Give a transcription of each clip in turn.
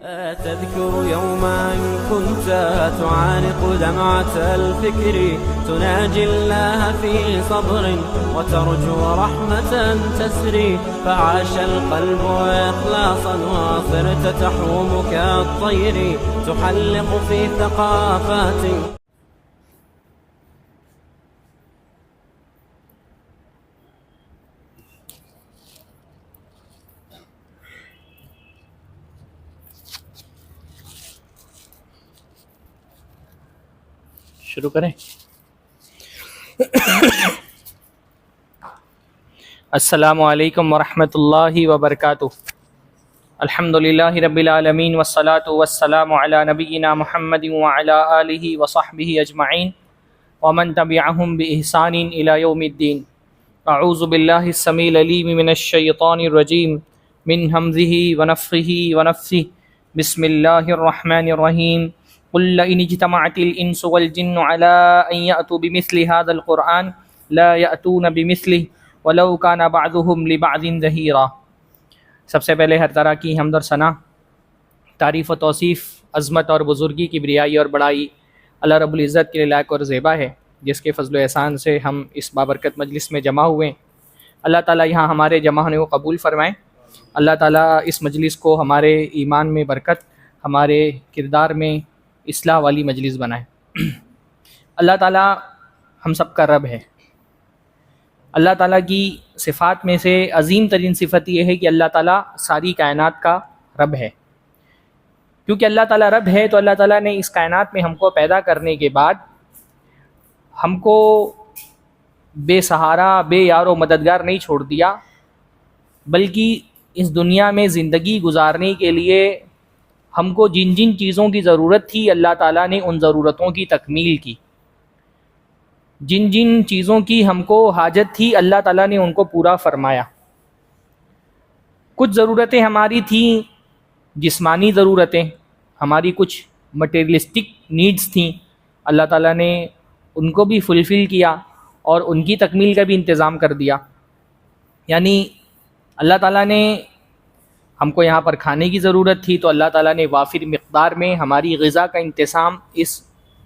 تذكر يوما كنت تعانق دمعة الفكر تناجي الله في صبر وترجو رحمة تسري فعاش القلب إخلاصا وصرت تحوم كالطير تحلق في ثقافات. شروع کریں. السلام علیکم ورحمۃ اللہ وبرکاتہ. الحمد للہ رب العالمین والصلاة والسلام علی نبینا محمد وعلی آلہ وصحبہ اجمعین ومن تبعہم بإحسان الی یوم الدین. اعوذ باللہ السمیع العلیم من الشیطان الرجیم من ہمزہ ونفخہ ونفثہ. بسم اللہ الرحمن الرحیم. قل لئن اجتمعت الانس والجن على ان يأتوا بمثل هذا القرآن لا يأتون بمثله ولو كان بعضهم لبعض ظهيرا. سب سے پہلے ہر طرح کی حمد اور ثنا، تعریف و توصیف، عظمت اور بزرگی، کبریائی اور بڑائی اللہ رب العزت کے لیے لائق اور زیبا ہے، جس کے فضل و احسان سے ہم اس بابرکت مجلس میں جمع ہوئے ہیں. اللہ تعالیٰ یہاں ہمارے جمع ہونے کو قبول فرمائیں. اللہ تعالیٰ اس مجلس کو ہمارے ایمان میں برکت، ہمارے کردار میں اصلاح والی مجلس بنائے. اللہ تعالیٰ ہم سب کا رب ہے. اللہ تعالیٰ کی صفات میں سے عظیم ترین صفت یہ ہے کہ اللہ تعالیٰ ساری کائنات کا رب ہے. کیونکہ اللہ تعالیٰ رب ہے تو اللہ تعالیٰ نے اس کائنات میں ہم کو پیدا کرنے کے بعد ہم کو بے سہارا، بے یار و مددگار نہیں چھوڑ دیا، بلکہ اس دنیا میں زندگی گزارنے کے لیے ہم کو جن جن چیزوں کی ضرورت تھی اللہ تعالیٰ نے ان ضرورتوں کی تکمیل کی. جن جن چیزوں کی ہم کو حاجت تھی اللہ تعالیٰ نے ان کو پورا فرمایا. کچھ ضرورتیں ہماری تھیں جسمانی ضرورتیں، ہماری کچھ مٹیریلسٹک نیڈز تھیں، اللہ تعالیٰ نے ان کو بھی فلفل کیا اور ان کی تکمیل کا بھی انتظام کر دیا. یعنی اللہ تعالیٰ نے ہم کو یہاں پر کھانے کی ضرورت تھی تو اللہ تعالیٰ نے وافر مقدار میں ہماری غذا کا انتظام اس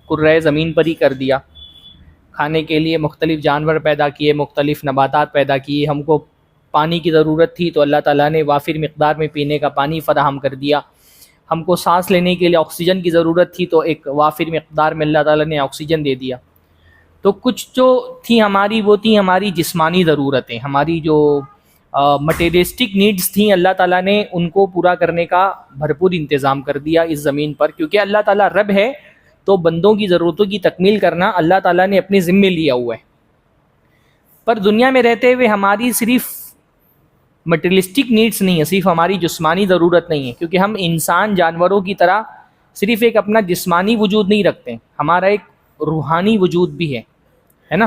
کرۂ زمین پر ہی کر دیا. کھانے کے لیے مختلف جانور پیدا کیے، مختلف نباتات پیدا کیے. ہم کو پانی کی ضرورت تھی تو اللہ تعالیٰ نے وافر مقدار میں پینے کا پانی فراہم کر دیا. ہم کو سانس لینے کے لیے آکسیجن کی ضرورت تھی تو ایک وافر مقدار میں اللہ تعالیٰ نے آکسیجن دے دیا. تو کچھ جو تھی ہماری وہ تھی ہماری جسمانی ضرورتیں، ہماری جو مٹیریلسٹک نیڈز تھیں اللہ تعالیٰ نے ان کو پورا کرنے کا بھرپور انتظام کر دیا اس زمین پر. کیونکہ اللہ تعالیٰ رب ہے تو بندوں کی ضرورتوں کی تکمیل کرنا اللہ تعالیٰ نے اپنے ذمے لیا ہوا ہے. پر دنیا میں رہتے ہوئے ہماری صرف مٹیریلسٹک نیڈز نہیں ہے، صرف ہماری جسمانی ضرورت نہیں ہے. کیونکہ ہم انسان جانوروں کی طرح صرف ایک اپنا جسمانی وجود نہیں رکھتے، ہمارا ایک روحانی وجود بھی ہے نا.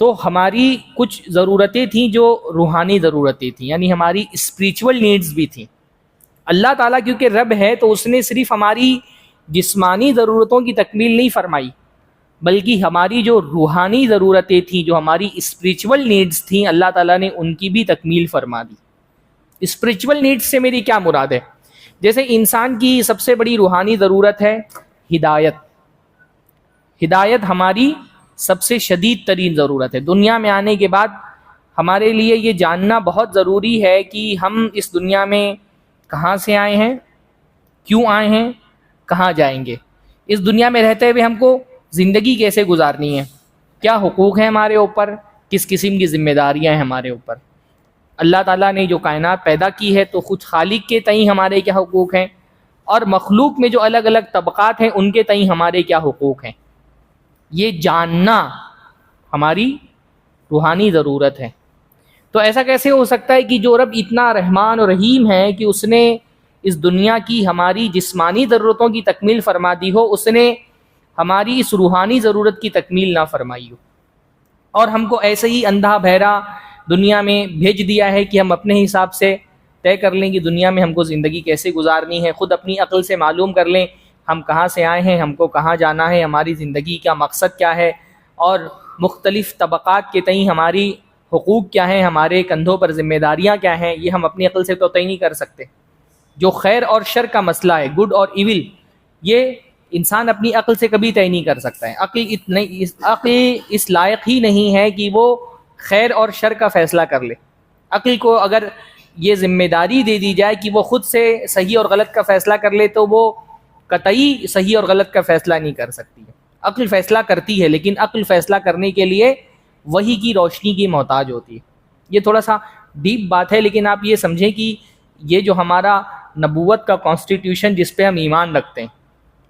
تو ہماری کچھ ضرورتیں تھیں جو روحانی ضرورتیں تھیں، یعنی ہماری اسپریچول نیڈز بھی تھیں. اللہ تعالیٰ کیونکہ رب ہے تو اس نے صرف ہماری جسمانی ضرورتوں کی تکمیل نہیں فرمائی، بلکہ ہماری جو روحانی ضرورتیں تھیں، جو ہماری اسپریچول نیڈز تھیں، اللہ تعالیٰ نے ان کی بھی تکمیل فرما دی. اسپریچول نیڈز سے میری کیا مراد ہے؟ جیسے انسان کی سب سے بڑی روحانی ضرورت ہے ہدایت. ہدایت ہماری سب سے شدید ترین ضرورت ہے. دنیا میں آنے کے بعد ہمارے لیے یہ جاننا بہت ضروری ہے کہ ہم اس دنیا میں کہاں سے آئے ہیں، کیوں آئے ہیں، کہاں جائیں گے. اس دنیا میں رہتے ہوئے ہم کو زندگی کیسے گزارنی ہے، کیا حقوق ہیں ہمارے اوپر، کس قسم کی ذمہ داریاں ہیں ہمارے اوپر. اللہ تعالیٰ نے جو کائنات پیدا کی ہے تو خود خالق کے تئیں ہمارے کیا حقوق ہیں، اور مخلوق میں جو الگ الگ طبقات ہیں ان کے تئیں ہمارے کیا حقوق ہیں. یہ جاننا ہماری روحانی ضرورت ہے. تو ایسا کیسے ہو سکتا ہے کہ جو رب اتنا رحمان و رحیم ہے کہ اس نے اس دنیا کی ہماری جسمانی ضرورتوں کی تکمیل فرما دی ہو، اس نے ہماری اس روحانی ضرورت کی تکمیل نہ فرمائی ہو، اور ہم کو ایسے ہی اندھا بہرا دنیا میں بھیج دیا ہے کہ ہم اپنے حساب سے طے کر لیں کہ دنیا میں ہم کو زندگی کیسے گزارنی ہے. خود اپنی عقل سے معلوم کر لیں ہم کہاں سے آئے ہیں، ہم کو کہاں جانا ہے، ہماری زندگی کا مقصد کیا ہے، اور مختلف طبقات کے تئیں ہماری حقوق کیا ہیں، ہمارے کندھوں پر ذمہ داریاں کیا ہیں. یہ ہم اپنی عقل سے تو طے نہیں کر سکتے. جو خیر اور شر کا مسئلہ ہے، گڈ اور ایول، یہ انسان اپنی عقل سے کبھی طے نہیں کر سکتا ہے. عقل اس لائق ہی نہیں ہے کہ وہ خیر اور شر کا فیصلہ کر لے. عقل کو اگر یہ ذمہ داری دے دی جائے کہ وہ خود سے صحیح اور غلط کا فیصلہ کر لے تو وہ قطعی صحیح اور غلط کا فیصلہ نہیں کر سکتی ہے. عقل فیصلہ کرتی ہے لیکن عقل فیصلہ کرنے کے لیے وحی کی روشنی کی محتاج ہوتی ہے. یہ تھوڑا سا ڈیپ بات ہے، لیکن آپ یہ سمجھیں کہ یہ جو ہمارا نبوت کا کانسٹیٹیوشن جس پہ ہم ایمان رکھتے ہیں،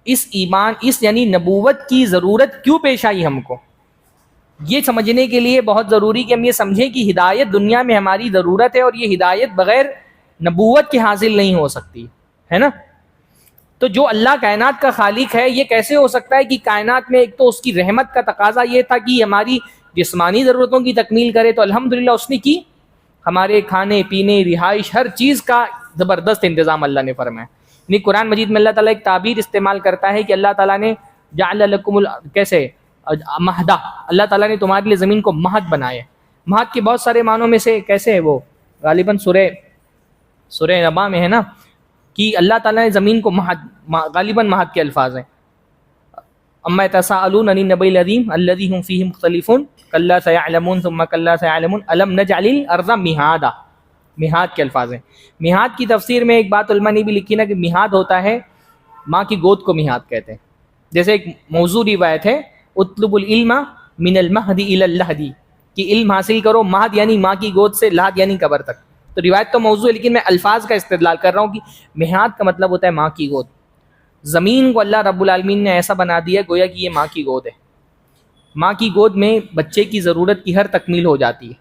اس یعنی نبوت کی ضرورت کیوں پیش آئی ہم کو، یہ سمجھنے کے لیے بہت ضروری کہ ہم یہ سمجھیں کہ ہدایت دنیا میں ہماری ضرورت ہے، اور یہ ہدایت بغیر نبوت کے حاصل نہیں ہو سکتی ہے نا. تو جو اللہ کائنات کا خالق ہے، یہ کیسے ہو سکتا ہے کہ کائنات میں ایک تو اس کی رحمت کا تقاضا یہ تھا کہ ہماری جسمانی ضرورتوں کی تکمیل کرے، تو الحمدللہ اس نے کی. ہمارے کھانے پینے رہائش ہر چیز کا زبردست انتظام اللہ نے فرمایا. یعنی قرآن مجید میں اللہ تعالیٰ ایک تعبیر استعمال کرتا ہے کہ اللہ تعالیٰ نے جعل لکم کیسے مہدہ، اللہ تعالیٰ نے تمہارے لیے زمین کو مہد بنایا. مہد کے بہت سارے معنوں میں سے کیسے ہے وہ غالباً سورہ نبا میں ہے نا، کہ اللہ تعالیٰ نے زمین کو غالباً مہد کے الفاظ ہیں. اما یتساءلون عن النبأ العظیم الذی هم فیہ مختلفون کلا سیعلمون ثم کلا سیعلمون الم نجعل الارض مہادا، مہاد کے الفاظ ہیں. مہاد کی تفسیر میں ایک بات علماء نے بھی لکھی نا کہ مہاد ہوتا ہے ماں کی گود کو مہاد کہتے ہیں. جیسے ایک موضوع روایت ہے اطلب العلم من المہد الی اللحد، کہ علم حاصل کرو مہد یعنی ماں کی گود سے، لحد یعنی قبر تک. تو روایت تو موضوع ہے لیکن میں الفاظ کا استدلال کر رہا ہوں کہ مہاد کا مطلب ہوتا ہے ماں کی گود. زمین کو اللہ رب العالمین نے ایسا بنا دیا گویا کہ یہ ماں کی گود ہے. ماں کی گود میں بچے کی ضرورت کی ہر تکمیل ہو جاتی ہے.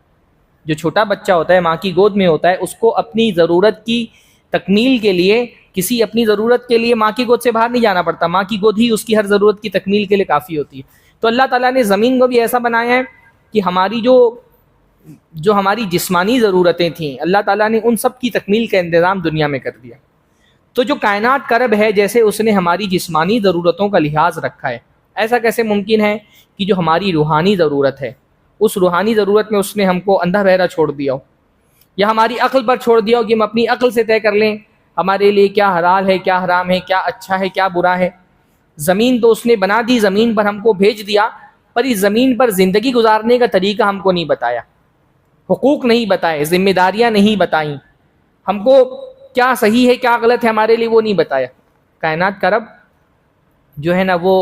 جو چھوٹا بچہ ہوتا ہے ماں کی گود میں ہوتا ہے، اس کو اپنی ضرورت کی تکمیل کے لیے، کسی اپنی ضرورت کے لیے ماں کی گود سے باہر نہیں جانا پڑتا. ماں کی گود ہی اس کی ہر ضرورت کی تکمیل کے لیے کافی ہوتی ہے. تو اللہ تعالیٰ نے زمین کو بھی ایسا بنایا ہے کہ ہماری جو ہماری جسمانی ضرورتیں تھیں، اللہ تعالیٰ نے ان سب کی تکمیل کا انتظام دنیا میں کر دیا. تو جو کائنات کا رب ہے، جیسے اس نے ہماری جسمانی ضرورتوں کا لحاظ رکھا ہے، ایسا کیسے ممکن ہے کہ جو ہماری روحانی ضرورت ہے، اس روحانی ضرورت میں اس نے ہم کو اندھا بہرا چھوڑ دیا ہو، یا ہماری عقل پر چھوڑ دیا ہو کہ ہم اپنی عقل سے طے کر لیں ہمارے لیے کیا حلال ہے، کیا حرام ہے، کیا اچھا ہے، کیا برا ہے. زمین تو اس نے بنا دی، زمین پر ہم کو بھیج دیا، پر اس زمین پر زندگی گزارنے کا طریقہ ہم کو نہیں بتایا، حقوق نہیں بتائے، ذمہ داریاں نہیں بتائیں، ہم کو کیا صحیح ہے کیا غلط ہے ہمارے لیے وہ نہیں بتایا. کائنات کا رب جو ہے نا وہ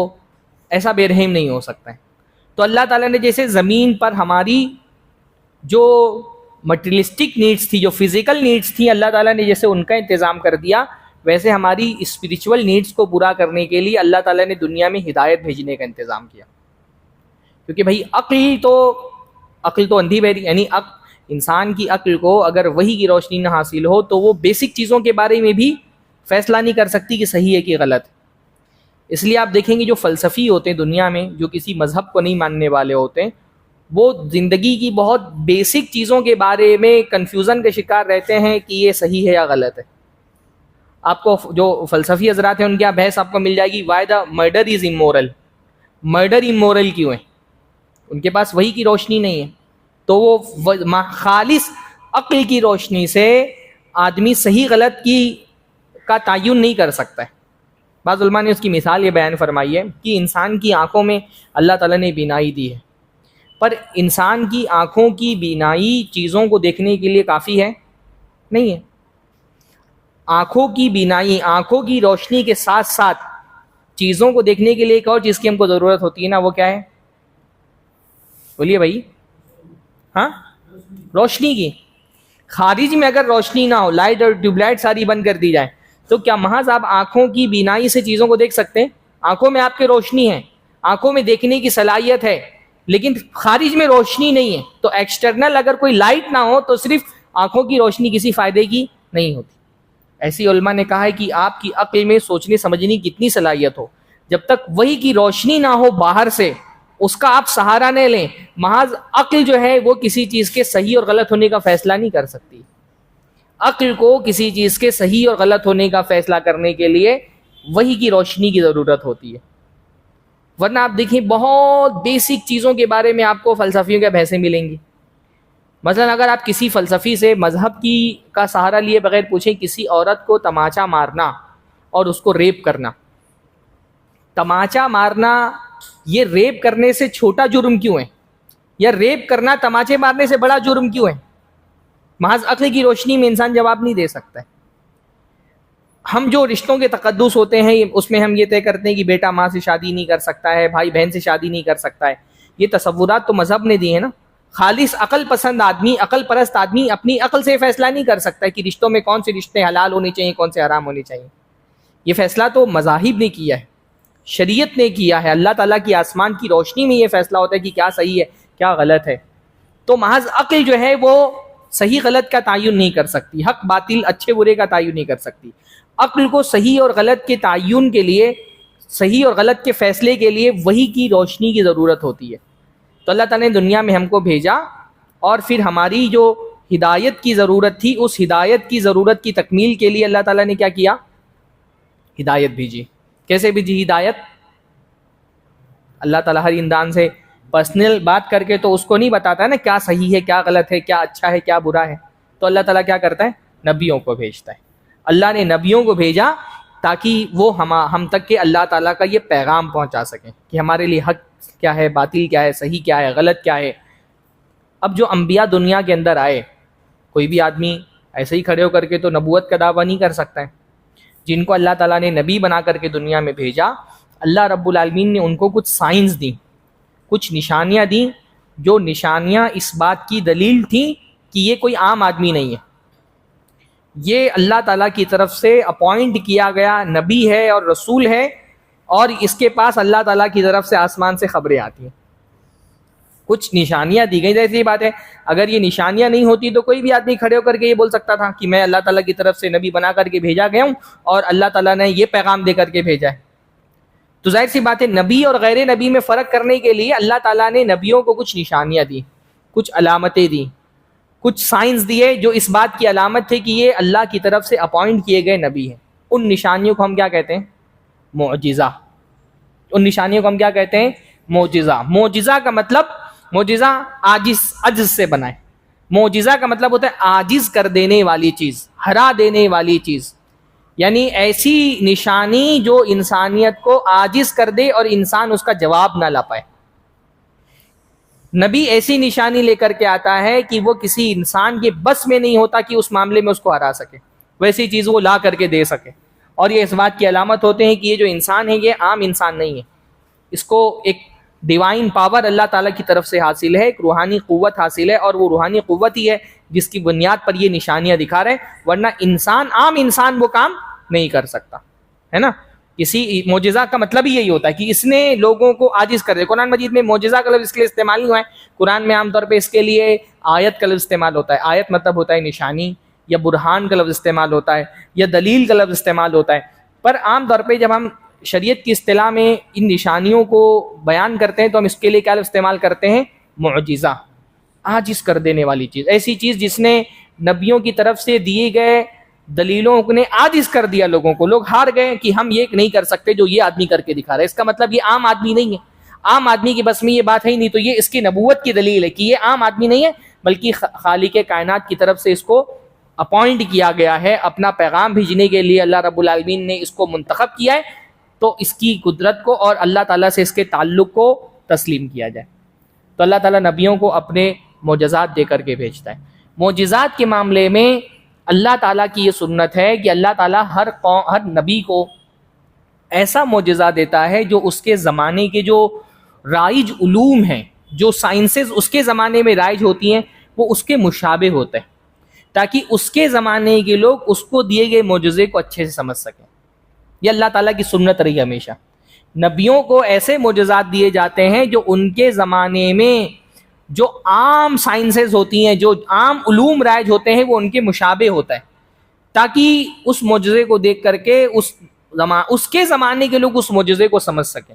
ایسا بے رحم نہیں ہو سکتا ہے. تو اللہ تعالیٰ نے جیسے زمین پر ہماری جو مٹیریلسٹک نیڈس تھی، جو فزیکل نیڈس تھیں، اللہ تعالیٰ نے جیسے ان کا انتظام کر دیا، ویسے ہماری اسپریچول نیڈس کو پورا کرنے کے لیے اللہ تعالیٰ نے دنیا میں ہدایت بھیجنے کا انتظام کیا. کیونکہ بھائی عقل تو اندھی بہری، یعنی انسان کی عقل کو اگر وحی کی روشنی نہ حاصل ہو تو وہ بیسک چیزوں کے بارے میں بھی فیصلہ نہیں کر سکتی کہ صحیح ہے کہ غلط. اس لیے آپ دیکھیں گے جو فلسفی ہوتے ہیں دنیا میں، جو کسی مذہب کو نہیں ماننے والے ہوتے ہیں، وہ زندگی کی بہت بیسک چیزوں کے بارے میں کنفیوژن کے شکار رہتے ہیں کہ یہ صحیح ہے یا غلط ہے. آپ کو جو فلسفی حضرات ہیں ان کی بحث آپ کو مل جائے گی، why the murder is amoral, murder amoral کیوں ہے؟ ان کے پاس وحی کی روشنی نہیں ہے، تو وہ خالص عقل کی روشنی سے آدمی صحیح غلط کا تعین نہیں کر سکتا ہے. بعض علماء نے اس کی مثال یہ بیان فرمائی ہے کہ انسان کی آنکھوں میں اللہ تعالیٰ نے بینائی دی ہے، پر انسان کی آنکھوں کی بینائی چیزوں کو دیکھنے کے لیے کافی ہے نہیں ہے. آنکھوں کی بینائی، آنکھوں کی روشنی کے ساتھ ساتھ چیزوں کو دیکھنے کے لیے ایک اور چیز کی ہم کو ضرورت ہوتی ہے نا، وہ کیا ہے؟ بولیے بھائی. ہاں، روشنی کی. خارج میں اگر روشنی نہ ہو، لائٹ اور ٹیوب لائٹ ساری بند کر دی جائے، تو کیا محض آپ آنکھوں کی بینائی سے چیزوں کو دیکھ سکتے ہیں؟ آنکھوں میں آپ کے روشنی ہے، آنکھوں میں دیکھنے کی صلاحیت ہے، لیکن خارج میں روشنی نہیں ہے. تو ایکسٹرنل اگر کوئی لائٹ نہ ہو تو صرف آنکھوں کی روشنی کسی فائدے کی نہیں ہوتی. ایسی علماء نے کہا ہے کہ آپ کی عقل میں سوچنے سمجھنے کی کتنی صلاحیت ہو، جب تک وہی کی روشنی نہ ہو باہر سے، اس کا آپ سہارا نہ لیں، محض عقل جو ہے وہ کسی چیز کے صحیح اور غلط ہونے کا فیصلہ نہیں کر سکتی. عقل کو کسی چیز کے صحیح اور غلط ہونے کا فیصلہ کرنے کے لیے وحی کی روشنی کی ضرورت ہوتی ہے. ورنہ آپ دیکھیں بہت بیسک چیزوں کے بارے میں آپ کو فلسفیوں کے بحثیں ملیں گی. مثلا اگر آپ کسی فلسفی سے مذہب کی کا سہارا لیے بغیر پوچھیں کسی عورت کو تماچا مارنا اور اس کو ریپ کرنا، تماچا مارنا یہ ریپ کرنے سے چھوٹا جرم کیوں ہے، یا ریپ کرنا تماچے مارنے سے بڑا جرم کیوں ہے؟ محض عقل کی روشنی میں انسان جواب نہیں دے سکتا ہے۔ ہم جو رشتوں کے تقدس ہوتے ہیں اس میں ہم یہ طے کرتے ہیں کہ بیٹا ماں سے شادی نہیں کر سکتا ہے، بھائی بہن سے شادی نہیں کر سکتا ہے، یہ تصورات تو مذہب نے دیے ہیں نا۔ خالص عقل پسند آدمی، عقل پرست آدمی اپنی عقل سے فیصلہ نہیں کر سکتا کہ رشتوں میں کون سے رشتے حلال ہونے چاہیے، کون سے حرام ہونے چاہیے۔ یہ فیصلہ تو مذاہب نے کیا ہے، شریعت نے کیا ہے، اللہ تعالیٰ کی آسمان کی روشنی میں یہ فیصلہ ہوتا ہے کہ کیا صحیح ہے کیا غلط ہے۔ تو محض عقل جو ہے وہ صحیح غلط کا تعین نہیں کر سکتی، حق باطل اچھے برے کا تعین نہیں کر سکتی۔ عقل کو صحیح اور غلط کے تعین کے لیے، صحیح اور غلط کے فیصلے کے لیے وحی کی روشنی کی ضرورت ہوتی ہے۔ تو اللہ تعالیٰ نے دنیا میں ہم کو بھیجا اور پھر ہماری جو ہدایت کی ضرورت تھی اس ہدایت کی ضرورت کی تکمیل کے لیے اللہ تعالیٰ نے کیا کیا؟ ہدایت بھیجی۔ کیسے بھیجی ہدایت؟ اللہ تعالیٰ ہر انسان سے پرسنل بات کر کے تو اس کو نہیں بتاتا ہے نا کیا صحیح ہے کیا غلط ہے، کیا اچھا ہے کیا برا ہے۔ تو اللہ تعالیٰ کیا کرتا ہے؟ نبیوں کو بھیجتا ہے۔ اللہ نے نبیوں کو بھیجا تاکہ وہ ہم تک کے اللہ تعالیٰ کا یہ پیغام پہنچا سکیں کہ ہمارے لیے حق کیا ہے، باطل کیا ہے، صحیح کیا ہے، غلط کیا ہے۔ اب جو انبیاء دنیا کے اندر آئے، کوئی بھی آدمی ایسے ہی کھڑے ہو کر کے تو نبوت کا دعویٰ نہیں کر سکتا ہے۔ جن کو اللہ تعالیٰ نے نبی بنا کر کے دنیا میں بھیجا، اللہ رب العالمین نے ان کو کچھ سائنس دیں، کچھ نشانیاں دیں، جو نشانیاں اس بات کی دلیل تھیں کہ یہ کوئی عام آدمی نہیں ہے، یہ اللہ تعالیٰ کی طرف سے اپوائنٹ کیا گیا نبی ہے اور رسول ہے، اور اس کے پاس اللہ تعالیٰ کی طرف سے آسمان سے خبریں آتی ہیں۔ کچھ نشانیاں دی گئی، جیسی بات ہے اگر یہ نشانیاں نہیں ہوتی تو کوئی بھی آدمی کھڑے ہو کر کے یہ بول سکتا تھا کہ میں اللہ تعالیٰ کی طرف سے نبی بنا کر کے بھیجا گیا ہوں اور اللہ تعالیٰ نے یہ پیغام دے کر کے بھیجا ہے۔ تو ظاہر سی بات ہے نبی اور غیر نبی میں فرق کرنے کے لیے اللہ تعالیٰ نے نبیوں کو کچھ نشانیاں دی، کچھ علامتیں دی، کچھ سائنس دیے جو اس بات کی علامت تھے کہ یہ اللہ کی طرف سے اپوائنٹ کیے گئے نبی ہیں۔ ان نشانیوں کو ہم کیا کہتے ہیں؟ معجزہ۔ ان نشانیوں کو ہم کیا کہتے ہیں؟ معجزہ۔ معجزہ کا مطلب، معجزہ عجز سے بنا ہے۔ معجزہ کا مطلب ہوتا ہے عاجز کر دینے والی چیز، ہرا دینے والی چیز، یعنی ایسی نشانی جو انسانیت کو عاجز کر دے اور انسان اس کا جواب نہ لا پائے۔ نبی ایسی نشانی لے کر کے آتا ہے کہ وہ کسی انسان کے بس میں نہیں ہوتا کہ اس معاملے میں اس کو ہرا سکے، ویسی چیز وہ لا کر کے دے سکے۔ اور یہ اس بات کی علامت ہوتے ہیں کہ یہ جو انسان ہے یہ عام انسان نہیں ہے، اس کو ایک ڈیوائن پاور اللہ تعالیٰ کی طرف سے حاصل ہے، ایک روحانی قوت حاصل ہے، اور وہ روحانی قوت ہی ہے جس کی بنیاد پر یہ نشانیاں دکھا رہے ہیں، ورنہ انسان، عام انسان وہ کام نہیں کر سکتا ہے نا۔ کسی معجزہ کا مطلب ہی یہی ہوتا ہے کہ اس نے لوگوں کو عاجز کر دیا۔ قرآن مجید میں معجزہ کا لفظ اس کے لیے استعمال نہیں ہوا ہے، قرآن میں عام طور پہ اس کے لیے آیت کا لفظ استعمال ہوتا ہے۔ آیت مطلب ہوتا ہے نشانی، یا برہان کا لفظ استعمال ہوتا ہے، یا دلیل کا لفظ استعمال ہوتا ہے۔ پر عام طور پہ جب ہم شریعت کی اصطلاح میں ان نشانیوں کو بیان کرتے ہیں تو ہم اس کے لیے کیا لفظ استعمال کرتے ہیں؟ معجزہ، عاجز کر دینے والی چیز، ایسی چیز جس نے نبیوں کی طرف سے دیے گئے دلیلوں نے عاجز کر دیا لوگوں کو، لوگ ہار گئے کہ ہم یہ نہیں کر سکتے جو یہ آدمی کر کے دکھا رہا ہے۔ اس کا مطلب یہ عام آدمی نہیں ہے، عام آدمی کی بس میں یہ بات ہے ہی نہیں، تو یہ اس کی نبوت کی دلیل ہے کہ یہ عام آدمی نہیں ہے، بلکہ خالق کائنات کی طرف سے اس کو اپوائنٹ کیا گیا ہے، اپنا پیغام بھیجنے کے لیے اللہ رب العالمین نے اس کو منتخب کیا ہے، تو اس کی قدرت کو اور اللہ تعالیٰ سے اس کے تعلق کو تسلیم کیا جائے۔ تو اللہ تعالیٰ نبیوں کو اپنے معجزات دے کر کے بھیجتا ہے۔ معجزات کے معاملے میں اللہ تعالیٰ کی یہ سنت ہے کہ اللہ تعالیٰ ہر نبی کو ایسا معجزہ دیتا ہے جو اس کے زمانے کے جو رائج علوم ہیں، جو سائنسز اس کے زمانے میں رائج ہوتی ہیں، وہ اس کے مشابہ ہوتے ہیں، تاکہ اس کے زمانے کے لوگ اس کو دیے گئے معجزے کو اچھے سے سمجھ سکیں۔ یہ اللہ تعالیٰ کی سنت رہی ہمیشہ۔ نبیوں کو ایسے معجزات دیے جاتے ہیں جو ان کے زمانے میں جو عام سائنسز ہوتی ہیں، جو عام علوم رائج ہوتے ہیں، وہ ان کے مشابہ ہوتا ہے، تاکہ اس معجزے کو دیکھ کر کے اس کے زمانے کے لوگ اس معجزے کو سمجھ سکیں۔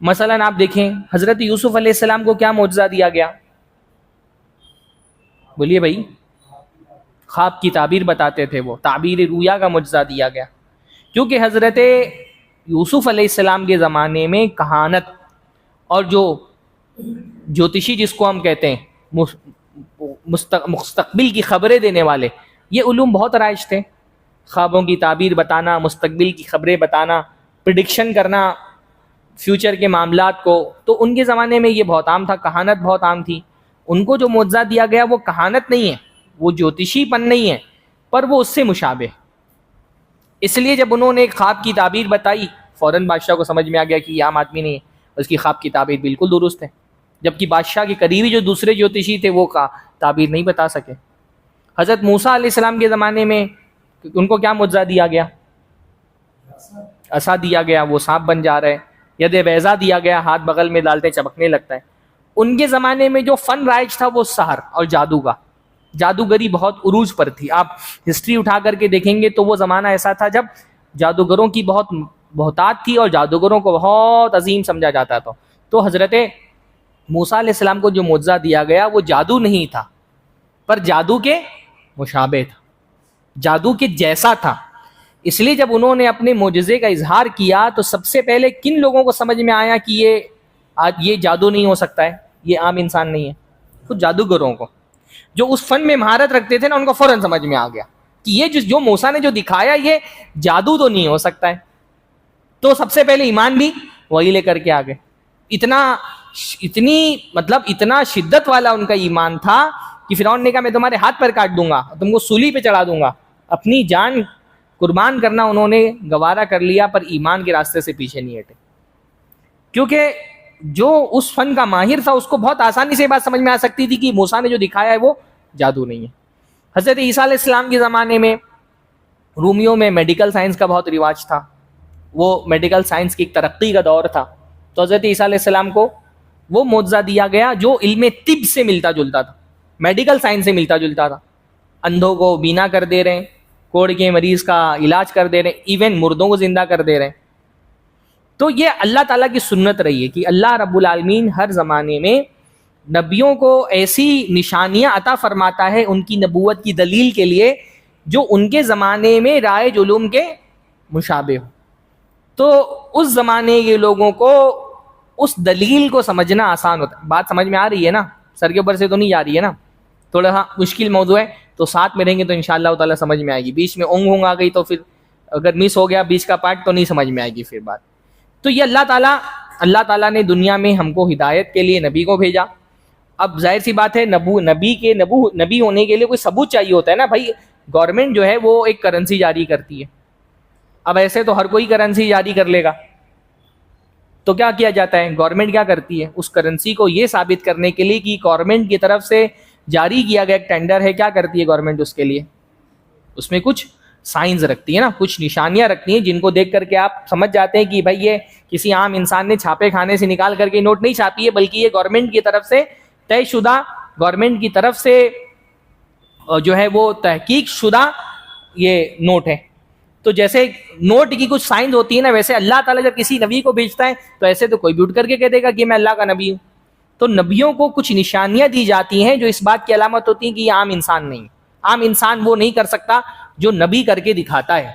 مثلا آپ دیکھیں حضرت یوسف علیہ السلام کو کیا معجزہ دیا گیا؟ بولیے بھائی، خواب کی تعبیر بتاتے تھے، وہ تعبیر رویا کا معجزہ دیا گیا، کیونکہ حضرت یوسف علیہ السلام کے زمانے میں کہانت اور جو جوتشی جس کو ہم کہتے ہیں، مستقبل کی خبریں دینے والے، یہ علوم بہت رائج تھے. خوابوں کی تعبیر بتانا، مستقبل کی خبریں بتانا، پریڈکشن کرنا فیوچر کے معاملات کو، تو ان کے زمانے میں یہ بہت عام تھا. کہانت بہت عام تھی. ان کو جو معجزہ دیا گیا وہ کہانت نہیں ہے، وہ جوتشی پن نہیں ہے، پر وہ اس سے مشابہ. اس لیے جب انہوں نے ایک خواب کی تعبیر بتائی، فوراً بادشاہ کو سمجھ میں آ گیا کہ یہ عام آدمی نہیں ہے، اس کی خواب کی تعبیر بالکل درست ہے. جبکہ بادشاہ کے قریبی جو دوسرے جوتشی تھے وہ تعبیر نہیں بتا سکے. حضرت موسیٰ علیہ السلام کے زمانے میں ان کو کیا معجزہ دیا گیا؟ عصا دیا گیا، وہ سانپ بن جا رہا ہے. ید بیضا دیا گیا، ہاتھ بغل میں ڈالتے چمکنے لگتا ہے. ان کے زمانے میں جو فن رائج تھا وہ سحر اور جادو کا، جادوگری بہت عروج پر تھی. آپ ہسٹری اٹھا کر کے دیکھیں گے تو وہ زمانہ ایسا تھا جب جادوگروں کی بہت بہتات تھی اور جادوگروں کو بہت عظیم سمجھا جاتا تھا. تو حضرت موسیٰ علیہ السلام کو جو معجزہ دیا گیا وہ جادو نہیں تھا، پر جادو کے مشابہ تھا، جادو کے جیسا تھا. اس لیے جب انہوں نے اپنے معجزے کا اظہار کیا تو سب سے پہلے کن لوگوں کو سمجھ میں آیا کہ یہ جادو نہیں ہو سکتا ہے، یہ عام انسان نہیں ہے؟ کچھ جادوگروں کو جو اس فن میں مہارت رکھتے تھے نا، ان کو فوراً سمجھ میں آ گیا کہ یہ جو موسیٰ نے جو دکھایا یہ جادو تو نہیں ہو سکتا ہے. تو سب سے پہلے ایمان بھی وہی لے کر کے آ گئے. اتنا شدت والا ان کا ایمان تھا کہ فرعون نے کہا میں تمہارے ہاتھ پر کاٹ دوں گا، تم کو سولی پہ چڑھا دوں گا. اپنی جان قربان کرنا انہوں نے گوارا کر لیا، پر ایمان کے راستے سے پیچھے نہیں ہٹے. کیونکہ جو اس فن کا ماہر تھا اس کو بہت آسانی سے بات سمجھ میں آ سکتی تھی کہ موسیٰ نے جو دکھایا ہے وہ جادو نہیں ہے. حضرت عیسیٰ علیہ السلام کے زمانے میں رومیوں میں میڈیکل سائنس کا بہت رواج تھا، وہ میڈیکل سائنس کی ایک ترقی کا دور تھا. تو حضرت عیسیٰ علیہ السلام کو وہ معجزہ دیا گیا جو علم طب سے ملتا جلتا تھا، میڈیکل سائنس سے ملتا جلتا تھا. اندھوں کو بینا کر دے رہے ہیں، کوڑ کے مریض کا علاج کر دے رہے ہیں، ایون مردوں کو زندہ کر دے رہے ہیں. تو یہ اللہ تعالیٰ کی سنت رہی ہے کہ اللہ رب العالمین ہر زمانے میں نبیوں کو ایسی نشانیاں عطا فرماتا ہے ان کی نبوت کی دلیل کے لیے جو ان کے زمانے میں رائج علوم کے مشابہ ہو. تو اس زمانے کے لوگوں کو اس دلیل کو سمجھنا آسان ہوتا ہے. بات سمجھ میں آ رہی ہے نا؟ سر کے اوپر سے تو نہیں جا رہی ہے نا؟ تھوڑا مشکل موضوع ہے، تو ساتھ میں رہیں گے تو انشاءاللہ تعالیٰ سمجھ میں آئے گی. بیچ میں اونگ آ گئی تو پھر اگر مس ہو گیا بیچ کا پارٹ تو نہیں سمجھ میں آئے گی پھر بات. تو یہ اللہ تعالیٰ نے دنیا میں ہم کو ہدایت کے لیے نبی کو بھیجا. اب ظاہر سی بات ہے نبی ہونے کے لیے کوئی ثبوت چاہیے ہوتا ہے نا بھائی. گورنمنٹ جو ہے وہ ایک کرنسی جاری کرتی ہے. اب ایسے تو ہر کوئی کرنسی جاری کر لے گا، تو کیا کیا جاتا ہے؟ گورنمنٹ کیا کرتی ہے؟ اس کرنسی کو یہ ثابت کرنے کے لیے کہ گورنمنٹ کی طرف سے جاری کیا گیا ایک ٹینڈر ہے، کیا کرتی ہے گورنمنٹ اس کے لیے؟ اس میں کچھ سائنز رکھتی ہے نا، کچھ نشانیاں رکھتی ہیں جن کو دیکھ کر کے آپ سمجھ جاتے ہیں کہ بھائی یہ کسی عام انسان نے چھاپے خانے سے نکال کر کے نوٹ نہیں چھاپی ہے، بلکہ یہ گورنمنٹ کی طرف سے طے شدہ، گورنمنٹ کی طرف سے جو ہے وہ تحقیق شدہ یہ نوٹ ہے. تو جیسے نوٹ کی کچھ سائنز ہوتی ہے نا، ویسے اللہ تعالیٰ جب کسی نبی کو بھیجتا ہے تو ایسے تو کوئی بھی اٹھ کر کے کہہ دے گا کہ میں اللہ کا نبی ہوں. تو نبیوں کو کچھ نشانیاں دی جاتی ہیں جو اس بات کی علامت ہوتی ہیں کہ یہ عام انسان نہیں. عام انسان وہ نہیں کر سکتا جو نبی کر کے دکھاتا ہے.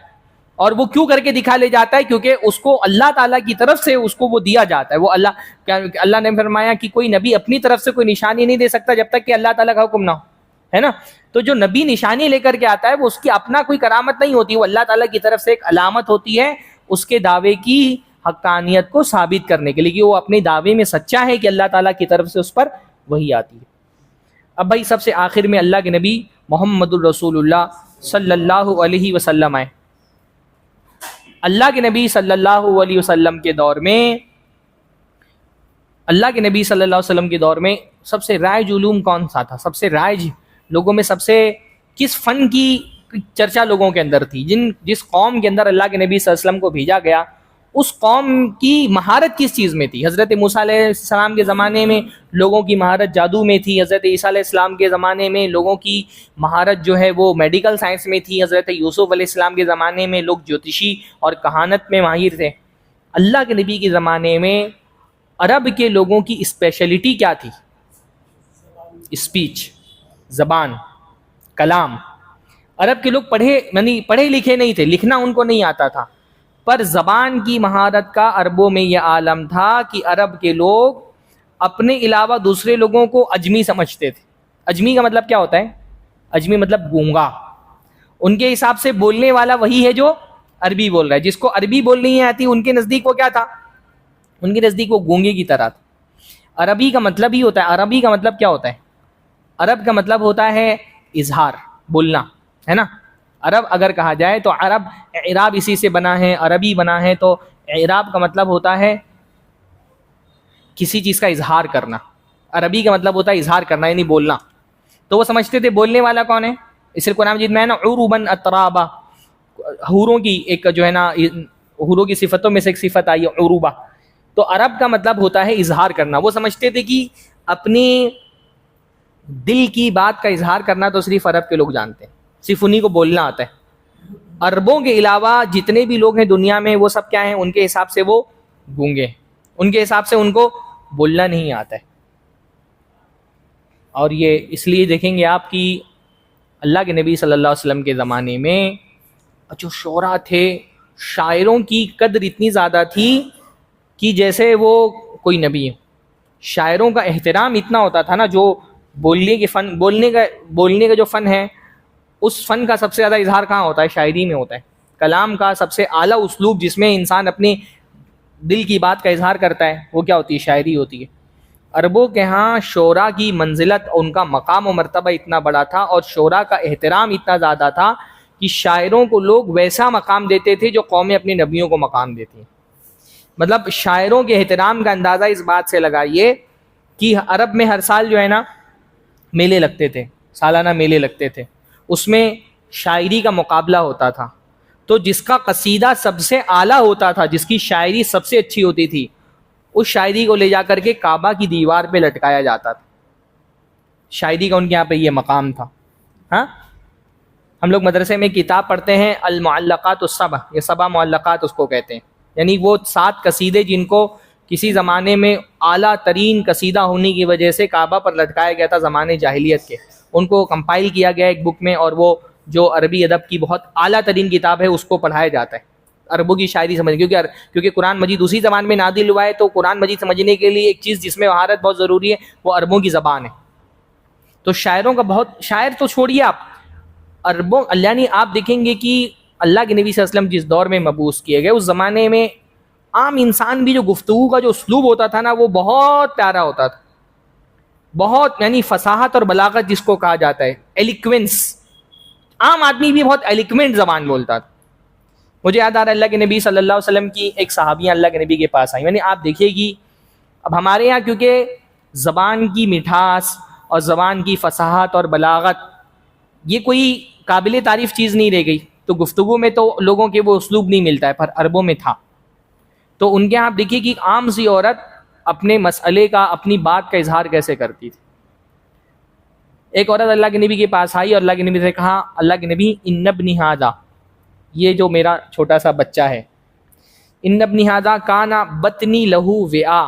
اور وہ کیوں کر کے دکھا لے جاتا ہے؟ کیونکہ اس کو اللہ تعالیٰ کی طرف سے اس کو وہ دیا جاتا ہے. وہ اللہ نے فرمایا کہ کوئی نبی اپنی طرف سے کوئی نشانی نہیں دے سکتا جب تک کہ اللہ تعالیٰ کا حکم نہ ہو، ہے نا. تو جو نبی نشانی لے کر کے آتا ہے وہ اس کی اپنا کوئی کرامت نہیں ہوتی، وہ اللہ تعالیٰ کی طرف سے ایک علامت ہوتی ہے اس کے دعوے کی حقانیت کو ثابت کرنے کے لیے کہ وہ اپنے دعوے میں سچا ہے کہ اللہ تعالیٰ کی طرف سے اس پر وحی آتی ہے. اب بھائی سب سے آخر میں اللہ کے نبی محمد الرسول اللہ صلی اللہ علیہ وسلم آئے. اللہ کے نبی صلی اللہ علیہ وسلم کے دور میں، اللہ کے نبی صلی اللہ علیہ وسلم کے دور میں سب سے رائج علوم کون سا تھا؟ سب سے رائج لوگوں میں سب سے کس فن کی چرچا لوگوں کے اندر تھی؟ جس قوم کے اندر اللہ کے نبی صلی اللہ علیہ وسلم کو بھیجا گیا اس قوم کی مہارت کس چیز میں تھی؟ حضرت موسیٰ علیہ السلام کے زمانے میں لوگوں کی مہارت جادو میں تھی. حضرت عیسیٰ علیہ السلام کے زمانے میں لوگوں کی مہارت جو ہے وہ میڈیکل سائنس میں تھی. حضرت یوسف علیہ السلام کے زمانے میں لوگ جوتشی اور کہانت میں ماہر تھے. اللہ کے نبی کے زمانے میں عرب کے لوگوں کی اسپیشلٹی کیا تھی؟ اسپیچ، زبان، کلام. عرب کے لوگ پڑھے لکھے نہیں تھے، لکھنا ان کو نہیں آتا تھا، پر زبان کی مہارت کا عربوں میں یہ عالم تھا کہ عرب کے لوگ اپنے علاوہ دوسرے لوگوں کو اجمی سمجھتے تھے. اجمی کا مطلب کیا ہوتا ہے؟ اجمی مطلب گونگا. ان کے حساب سے بولنے والا وہی ہے جو عربی بول رہا ہے. جس کو عربی بولنی نہیں آتی ان کے نزدیک وہ کیا تھا؟ ان کے نزدیک وہ گونگے کی طرح تھا. عربی کا مطلب ہی ہوتا ہے. عربی کا مطلب کیا ہوتا ہے؟ عرب کا مطلب ہوتا ہے اظہار، بولنا، ہے نا. عرب اگر کہا جائے تو عرب اعراب اسی سے بنا ہے، عربی بنا ہے. تو اعراب کا مطلب ہوتا ہے کسی چیز کا اظہار کرنا. عربی کا مطلب ہوتا ہے اظہار کرنا، یعنی بولنا. تو وہ سمجھتے تھے بولنے والا کون ہے. اس لیے قرآن مجید میں ہے نا عروباً اترابا، حوروں کی ایک جو ہے نا حوروں کی صفتوں میں سے ایک صفت آئی ہے عروبہ. تو عرب کا مطلب ہوتا ہے اظہار کرنا. وہ سمجھتے تھے کہ اپنی دل کی بات کا اظہار کرنا تو صرف عرب کے لوگ جانتے ہیں، صرف انہی کو بولنا آتا ہے. عربوں کے علاوہ جتنے بھی لوگ ہیں دنیا میں وہ سب کیا ہیں؟ ان کے حساب سے وہ گونگے، ان کے حساب سے ان کو بولنا نہیں آتا ہے. اور یہ اس لیے دیکھیں گے آپ کی اللہ کے نبی صلی اللہ علیہ وسلم کے زمانے میں جو شعراء تھے، شاعروں کی قدر اتنی زیادہ تھی کہ جیسے وہ کوئی نبی ہے. شاعروں کا احترام اتنا ہوتا تھا نا. جو بولنے کے فن، بولنے کا جو فن ہے، اس فن کا سب سے زیادہ اظہار کہاں ہوتا ہے؟ شاعری میں ہوتا ہے. کلام کا سب سے اعلیٰ اسلوب جس میں انسان اپنے دل کی بات کا اظہار کرتا ہے وہ کیا ہوتی ہے؟ شاعری ہوتی ہے. عربوں کے ہاں شعراء کی منزلت، ان کا مقام و مرتبہ اتنا بڑا تھا اور شعراء کا احترام اتنا زیادہ تھا کہ شاعروں کو لوگ ویسا مقام دیتے تھے جو قومیں اپنی نبیوں کو مقام دیتی ہیں. مطلب شاعروں کے احترام کا اندازہ اس بات سے لگائیے کہ عرب میں ہر سال جو ہے نا میلے لگتے تھے، سالانہ میلے لگتے تھے. اس میں شاعری کا مقابلہ ہوتا تھا. تو جس کا قصیدہ سب سے اعلیٰ ہوتا تھا، جس کی شاعری سب سے اچھی ہوتی تھی، اس شاعری کو لے جا کر کے کعبہ کی دیوار پہ لٹکایا جاتا تھا. شاعری کا ان کے یہاں پہ یہ مقام تھا. ہاں، ہم لوگ مدرسے میں کتاب پڑھتے ہیں المعلقات السبع، یہ 7 معلقات اس کو کہتے ہیں. یعنی وہ 7 قصیدے جن کو کسی زمانے میں اعلیٰ ترین قصیدہ ہونے کی وجہ سے کعبہ پر لٹکایا گیا تھا زمانے جاہلیت کے، ان کو کمپائل کیا گیا ایک بک میں، اور وہ جو عربی ادب کی بہت اعلیٰ ترین کتاب ہے اس کو پڑھایا جاتا ہے. عربوں کی شاعری سمجھ، کیونکہ قرآن مجید اسی زبان میں نازل ہوا ہے. تو قرآن مجید سمجھنے کے لیے ایک چیز جس میں مہارت بہت ضروری ہے وہ عربوں کی زبان ہے. تو شاعروں کا بہت، شاعر تو چھوڑیے آپ، عربوں یعنی آپ دیکھیں گے کہ اللہ کے نبی صلی اللہ علیہ وسلم جس دور میں مبعوث کیے گئے اس زمانے میں عام انسان بھی جو گفتگو کا جو اسلوب ہوتا تھا نا وہ بہت پیارا ہوتا تھا. بہت، یعنی فصاحت اور بلاغت جس کو کہا جاتا ہے، ایلیکوینس. عام آدمی بھی بہت ایلیکوینٹ زبان بولتا تھا. مجھے یاد آ رہا ہے اللہ کے نبی صلی اللہ علیہ وسلم کی ایک صحابیہ اللہ کے نبی کے پاس آئیں. یعنی آپ دیکھیے گی اب ہمارے یہاں کیونکہ زبان کی مٹھاس اور زبان کی فصاحت اور بلاغت یہ کوئی قابل تعریف چیز نہیں رہ گئی، تو گفتگو میں تو لوگوں کے وہ اسلوب نہیں ملتا ہے، پر عربوں میں تھا. تو ان کے یہاں آپ دیکھیے کہ عام سی عورت اپنے مسئلے کا، اپنی بات کا اظہار کیسے کرتی تھی. ایک عورت اللہ کے نبی کے پاس آئی اور اللہ کے نبی سے کہا، اللہ کے نبی ان ابنی ھذا، یہ جو میرا چھوٹا سا بچہ ہے، ان ابنی ھذا کانا بطنی لہو وعا،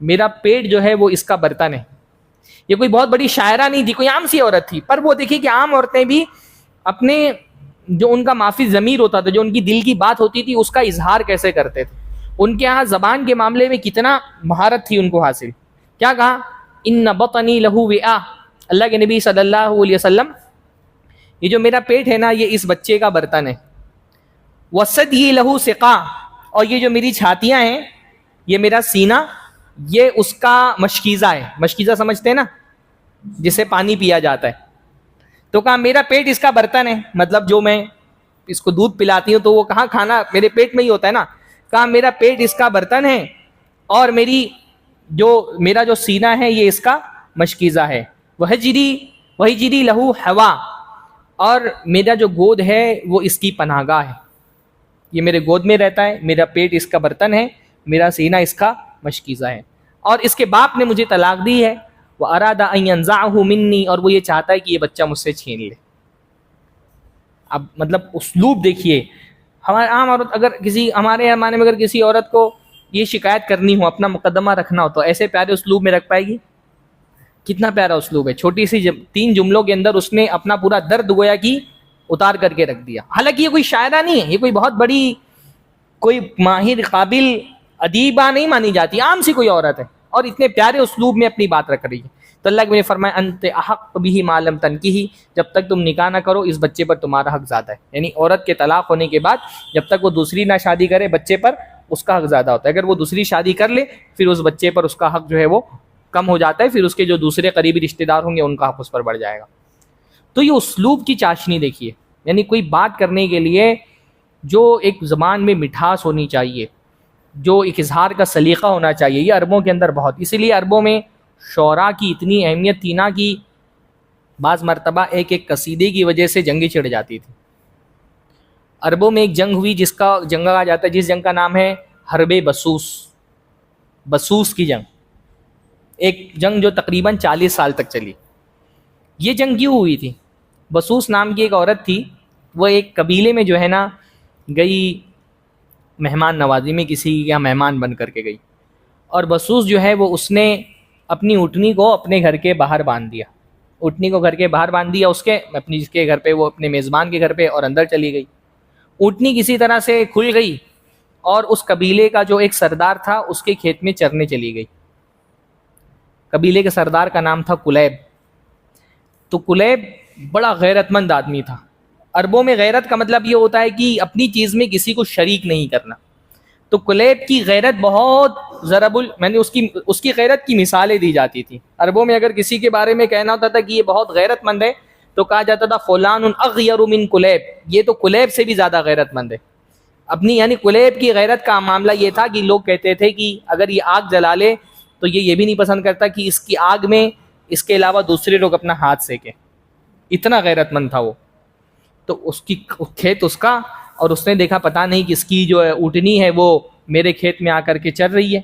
میرا پیٹ جو ہے وہ اس کا برتن ہے. یہ کوئی بہت بڑی شاعرہ نہیں تھی، کوئی عام سی عورت تھی. پر وہ دیکھیے کہ عام عورتیں بھی اپنے جو ان کا معافی ضمیر ہوتا تھا، جو ان کی دل کی بات ہوتی تھی، اس کا اظہار کیسے کرتے تھے. ان کے ہاں زبان کے معاملے میں کتنا مہارت تھی ان کو حاصل. کیا کہا؟ ان بطنی لہو وعا، اللہ کے نبی صلی اللہ علیہ وسلم یہ جو میرا پیٹ ہے نا یہ اس بچے کا برتن ہے. وصدی لہو سقا، اور یہ جو میری چھاتیاں ہیں، یہ میرا سینہ، یہ اس کا مشکیزہ ہے. مشکیزہ سمجھتے ہیں نا، جس سے پانی پیا جاتا ہے. تو کہا میرا پیٹ اس کا برتن ہے، مطلب جو میں اس کو دودھ پلاتی ہوں تو وہ کہاں کھانا میرے پیٹ میں ہی ہوتا ہے نا. کہا میرا پیٹ اس کا برتن ہے اور میرا جو سینہ ہے یہ اس کا مشکیزہ ہے. وحجری لہو ہوا، اور میرا جو گود ہے وہ اس کی پناہ گاہ ہے. یہ میرے گود میں رہتا ہے، میرا پیٹ اس کا برتن ہے، میرا سینہ اس کا مشکیزہ ہے. اور اس کے باپ نے مجھے طلاق دی ہے، وَأَرَادَ أَن يَنزَعَهُ مِنِّي، اور وہ یہ چاہتا ہے کہ یہ بچہ مجھ سے چھین لے. اب مطلب اسلوب دیکھیے. ہمارے عام عورت اگر ہمارے زمانے میں اگر کسی عورت کو یہ شکایت کرنی ہو، اپنا مقدمہ رکھنا ہو، تو ایسے پیارے اسلوب میں رکھ پائے گی؟ کتنا پیارا اسلوب ہے. چھوٹی سی 3 جملوں کے اندر اس نے اپنا پورا درد گویا کی اتار کر کے رکھ دیا. حالانکہ یہ کوئی شاعرہ نہیں ہے، یہ کوئی بہت بڑی کوئی ماہر قابل ادیبہ نہیں مانی جاتی، عام سی کوئی عورت ہے اور اتنے پیارے اسلوب میں اپنی بات رکھ رہی ہے. تو اللہ نے فرمایا انت احق بہ ما لم تنکحی، جب تک تم نکاح نہ کرو اس بچے پر تمہارا حق زیادہ ہے. یعنی عورت کے طلاق ہونے کے بعد جب تک وہ دوسری نہ شادی کرے بچے پر اس کا حق زیادہ ہوتا ہے. اگر وہ دوسری شادی کر لے پھر اس بچے پر اس کا حق جو ہے وہ کم ہو جاتا ہے، پھر اس کے جو دوسرے قریبی رشتہ دار ہوں گے ان کا حق اس پر بڑھ جائے گا. تو یہ اسلوب کی چاشنی دیکھیے، یعنی کوئی بات کرنے کے لیے جو ایک زبان میں مٹھاس ہونی چاہیے، جو ایک اظہار کا سلیقہ ہونا چاہیے، یہ عربوں کے اندر بہت. اسی لیے عربوں میں شعراء کی اتنی اہمیت تھی نا کہ بعض مرتبہ ایک ایک قصیدے کی وجہ سے جنگیں چھڑ جاتی تھی. عربوں میں ایک جنگ ہوئی جس کا جنگ کہا جاتا ہے، جس جنگ کا نام ہے حرب بسوس، بسوس کی جنگ. ایک جنگ جو تقریباً 40 سال تک چلی. یہ جنگ کیوں ہوئی تھی؟ بسوس نام کی ایک عورت تھی، وہ ایک قبیلے میں جو ہے نا گئی مہمان نوازی میں، کسی کے یہاں مہمان بن کر کے گئی، اور بسوس جو ہے وہ اس نے اپنی اونٹنی کو اپنے گھر کے باہر باندھ دیا. اونٹنی کو گھر کے باہر باندھ دیا اس کے اپنی جس کے گھر پہ، وہ اپنے میزبان کے گھر پہ، اور اندر چلی گئی. اونٹنی کسی طرح سے کھل گئی اور اس قبیلے کا جو ایک سردار تھا اس کے کھیت میں چرنے چلی گئی. قبیلے کے سردار کا نام تھا کلیب. تو کلیب بڑا غیرت مند آدمی تھا. عربوں میں غیرت کا مطلب یہ ہوتا ہے کہ اپنی چیز میں کسی کو شریک نہیں کرنا. تو کلیب کی غیرت بہت میں نے اس کی غیرت کی مثالیں دی جاتی تھیں. عربوں میں اگر کسی کے بارے میں کہنا ہوتا تھا کہ یہ بہت غیرت مند ہے تو کہا جاتا تھا فلان اغیر من کلیب، یہ تو کلیب سے بھی زیادہ غیرت مند ہے. اپنی یعنی کلیب کی غیرت کا معاملہ یہ تھا کہ لوگ کہتے تھے کہ اگر یہ آگ جلا لے تو یہ بھی نہیں پسند کرتا کہ اس کی آگ میں اس کے علاوہ دوسرے لوگ اپنا ہاتھ سینکیں. اتنا غیرت مند تھا وہ. تو اس کی کھیت اس کا، اور اس نے دیکھا پتہ نہیں کہ اس کی جو اونٹنی ہے وہ میرے کھیت میں آ کر کے چل رہی ہے.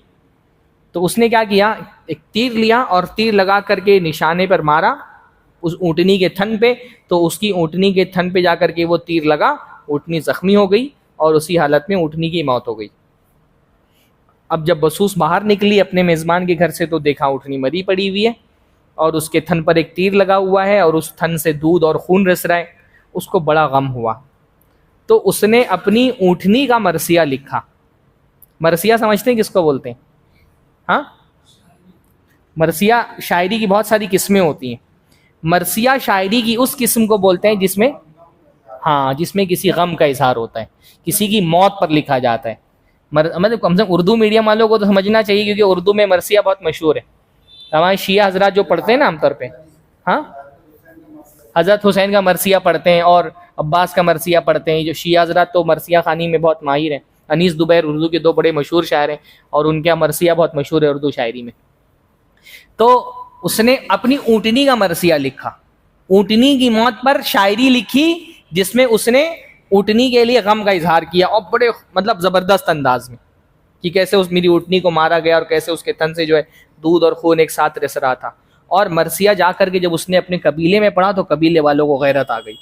تو اس نے کیا کیا، ایک تیر لیا اور تیر لگا کر کے نشانے پر مارا اس اونٹنی کے تھن پہ. تو اس کی اونٹنی کے تھن پہ جا کر کے وہ تیر لگا، اونٹنی زخمی ہو گئی اور اسی حالت میں اونٹنی کی موت ہو گئی. اب جب بسوس باہر نکلی اپنے میزبان کے گھر سے تو دیکھا اونٹنی مری پڑی ہوئی ہے اور اس کے تھن پر ایک تیر لگا ہوا ہے اور اس تھن سے دودھ اور خون رس رہا ہے. اس کو بڑا غم ہوا تو اس نے اپنی اونٹنی کا مرثیہ لکھا. مرثیہ سمجھتے ہیں کس کو بولتے ہیں؟ ہاں، مرثیہ شاعری کی بہت ساری قسمیں ہوتی ہیں. مرثیہ شاعری کی اس قسم کو بولتے ہیں جس میں کسی غم کا اظہار ہوتا ہے، کسی کی موت پر لکھا جاتا ہے. مطلب کم سے کم اردو میڈیم والوں کو تو سمجھنا چاہیے کیونکہ اردو میں مرثیہ بہت مشہور ہے. ہمارے شیعہ حضرات جو پڑھتے ہیں نا عام طور پہ، ہاں، حضرت حسین کا مرثیہ پڑھتے ہیں اور عباس کا مرثیہ پڑھتے ہیں. جو شیعہ حضرات تو مرثیہ خوانی میں بہت ماہر ہیں. انیس دبیر اردو کے 2 بڑے مشہور شاعر ہیں اور ان کا مرثیہ بہت مشہور ہے اردو شاعری میں. تو اس نے اپنی اونٹنی کا مرثیہ لکھا، اونٹنی کی موت پر شاعری لکھی جس میں اس نے اونٹنی کے لیے غم کا اظہار کیا اور بڑے مطلب زبردست انداز میں کہ کیسے اس میری اونٹنی کو مارا گیا اور کیسے اس کے تن سے جو ہے دودھ اور خون ایک ساتھ رس رہا تھا. اور مرثیہ جا کر کے جب اس نے اپنے قبیلے میں پڑھا تو قبیلے والوں کو غیرت آ گئی.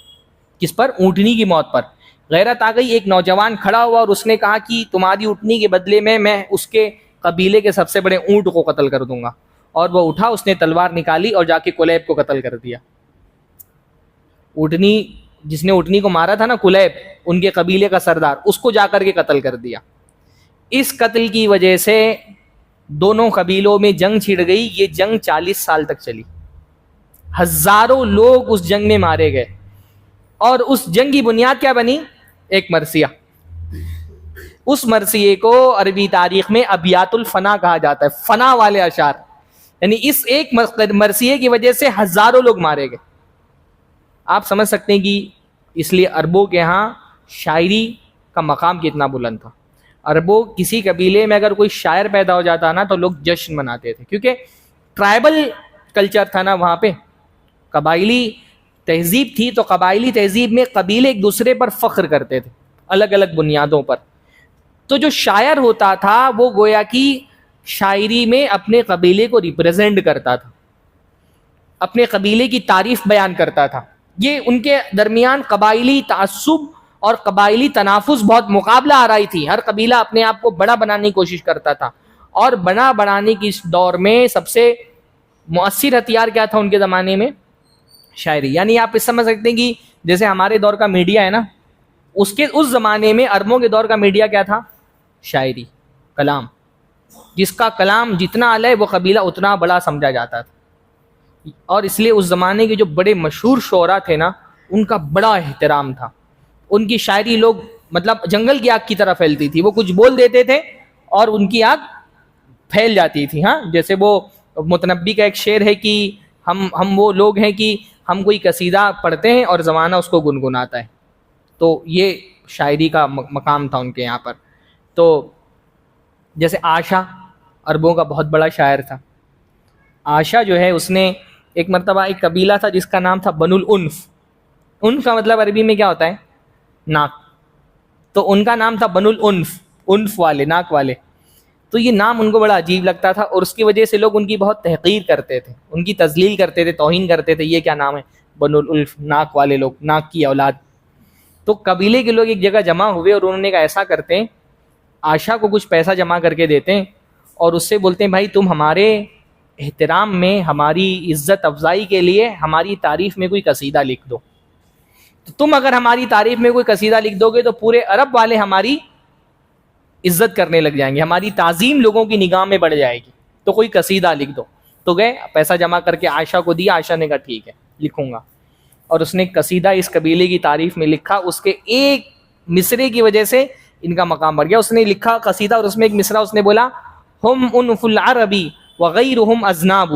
کس پر؟ اونٹنی کی موت پر غیرت آ گئی. ایک نوجوان کھڑا ہوا اور اس نے کہا کہ تمہاری اونٹنی کے بدلے میں اس کے قبیلے کے سب سے بڑے اونٹ کو قتل کر دوں گا. اور وہ اٹھا، اس نے تلوار نکالی اور جا کے کلیب کو قتل کر دیا. اونٹنی جس نے اونٹنی کو مارا تھا نا، کلیب، ان کے قبیلے کا سردار، اس کو جا کر کے قتل کر دیا. اس قتل کی وجہ سے دونوں قبیلوں میں جنگ چھڑ گئی. یہ جنگ 40 سال تک چلی. ہزاروں لوگ اس جنگ میں مارے گئے اور اس جنگ کی بنیاد کیا بنی؟ ایک مرثیہ. اس مرثیے کو عربی تاریخ میں ابیات الفنا کہا جاتا ہے، فنا والے اشعار. یعنی اس ایک مرثیے کی وجہ سے ہزاروں لوگ مارے گئے. آپ سمجھ سکتے ہیں کہ اس لیے عربوں کے ہاں شاعری کا مقام کتنا بلند تھا. عربوں کسی قبیلے میں اگر کوئی شاعر پیدا ہو جاتا نا تو لوگ جشن مناتے تھے، کیونکہ ٹرائبل کلچر تھا نا وہاں پہ، قبائلی تہذیب تھی. تو قبائلی تہذیب میں قبیلے ایک دوسرے پر فخر کرتے تھے الگ الگ بنیادوں پر. تو جو شاعر ہوتا تھا وہ گویا کہ شاعری میں اپنے قبیلے کو ریپریزنٹ کرتا تھا، اپنے قبیلے کی تعریف بیان کرتا تھا. یہ ان کے درمیان قبائلی تعصب اور قبائلی تنافس بہت مقابلہ آ رہی تھی. ہر قبیلہ اپنے آپ کو بڑا بنانے کی کوشش کرتا تھا، اور بڑا بنانے کی اس دور میں سب سے مؤثر ہتھیار کیا تھا ان کے زمانے میں؟ شاعری. یعنی آپ اس سمجھ سکتے ہیں کہ جیسے ہمارے دور کا میڈیا ہے نا، اس زمانے میں عربوں کے دور کا میڈیا کیا تھا؟ شاعری، کلام. جس کا کلام جتنا اعلی وہ قبیلہ اتنا بڑا سمجھا جاتا تھا. اور اس لیے اس زمانے کے جو بڑے مشہور شعراء تھے نا ان کا بڑا احترام تھا. ان کی شاعری لوگ مطلب جنگل کی آگ کی طرح پھیلتی تھی. وہ کچھ بول دیتے تھے اور ان کی آگ پھیل جاتی تھی. ہاں جیسے وہ متنبی کا ایک شعر ہے کہ ہم وہ لوگ ہیں کہ ہم کوئی قصیدہ پڑھتے ہیں اور زمانہ اس کو گنگناتا ہے. تو یہ شاعری کا مقام تھا ان کے یہاں پر. تو جیسے آشا عربوں کا بہت بڑا شاعر تھا. آشا جو ہے اس نے ایک مرتبہ ایک قبیلہ تھا جس کا نام تھا بنو الانف. انف کا مطلب عربی میں کیا ہوتا ہے؟ ناک. تو ان کا نام تھا بنو الانف، انف والے، ناک والے. تو یہ نام ان کو بڑا عجیب لگتا تھا اور اس کی وجہ سے لوگ ان کی بہت تحقیر کرتے تھے، ان کی تذلیل کرتے تھے، توہین کرتے تھے. یہ کیا نام ہے؟ بنو الانف، ناک والے لوگ، ناک کی اولاد. تو قبیلے کے لوگ ایک جگہ جمع ہوئے اور انہوں نے کہا ایسا کرتے ہیں، آشا کو کچھ پیسہ جمع کر کے دیتے ہیں اور اس سے بولتے ہیں بھائی تم ہمارے احترام میں، ہماری عزت افزائی کے لیے ہماری تعریف میں کوئی قصیدہ لکھ دو. تو تم اگر ہماری تعریف میں کوئی قصیدہ لکھ دو گے تو پورے عرب والے ہماری عزت کرنے لگ جائیں گے، ہماری تعظیم لوگوں کی نگاہ میں بڑھ جائے گی. تو کوئی قصیدہ لکھ دو. تو گئے پیسہ جمع کر کے عائشہ کو دیا. عائشہ نے کہا ٹھیک ہے لکھوں گا. اور اس نے قصیدہ اس قبیلے کی تعریف میں لکھا. اس کے ایک مصرے کی وجہ سے ان کا مقام بڑھ گیا. اس نے لکھا قصیدہ اور اس میں ایک مصرع اس نے بولا ہم انف العربی وغیرہم اذناب،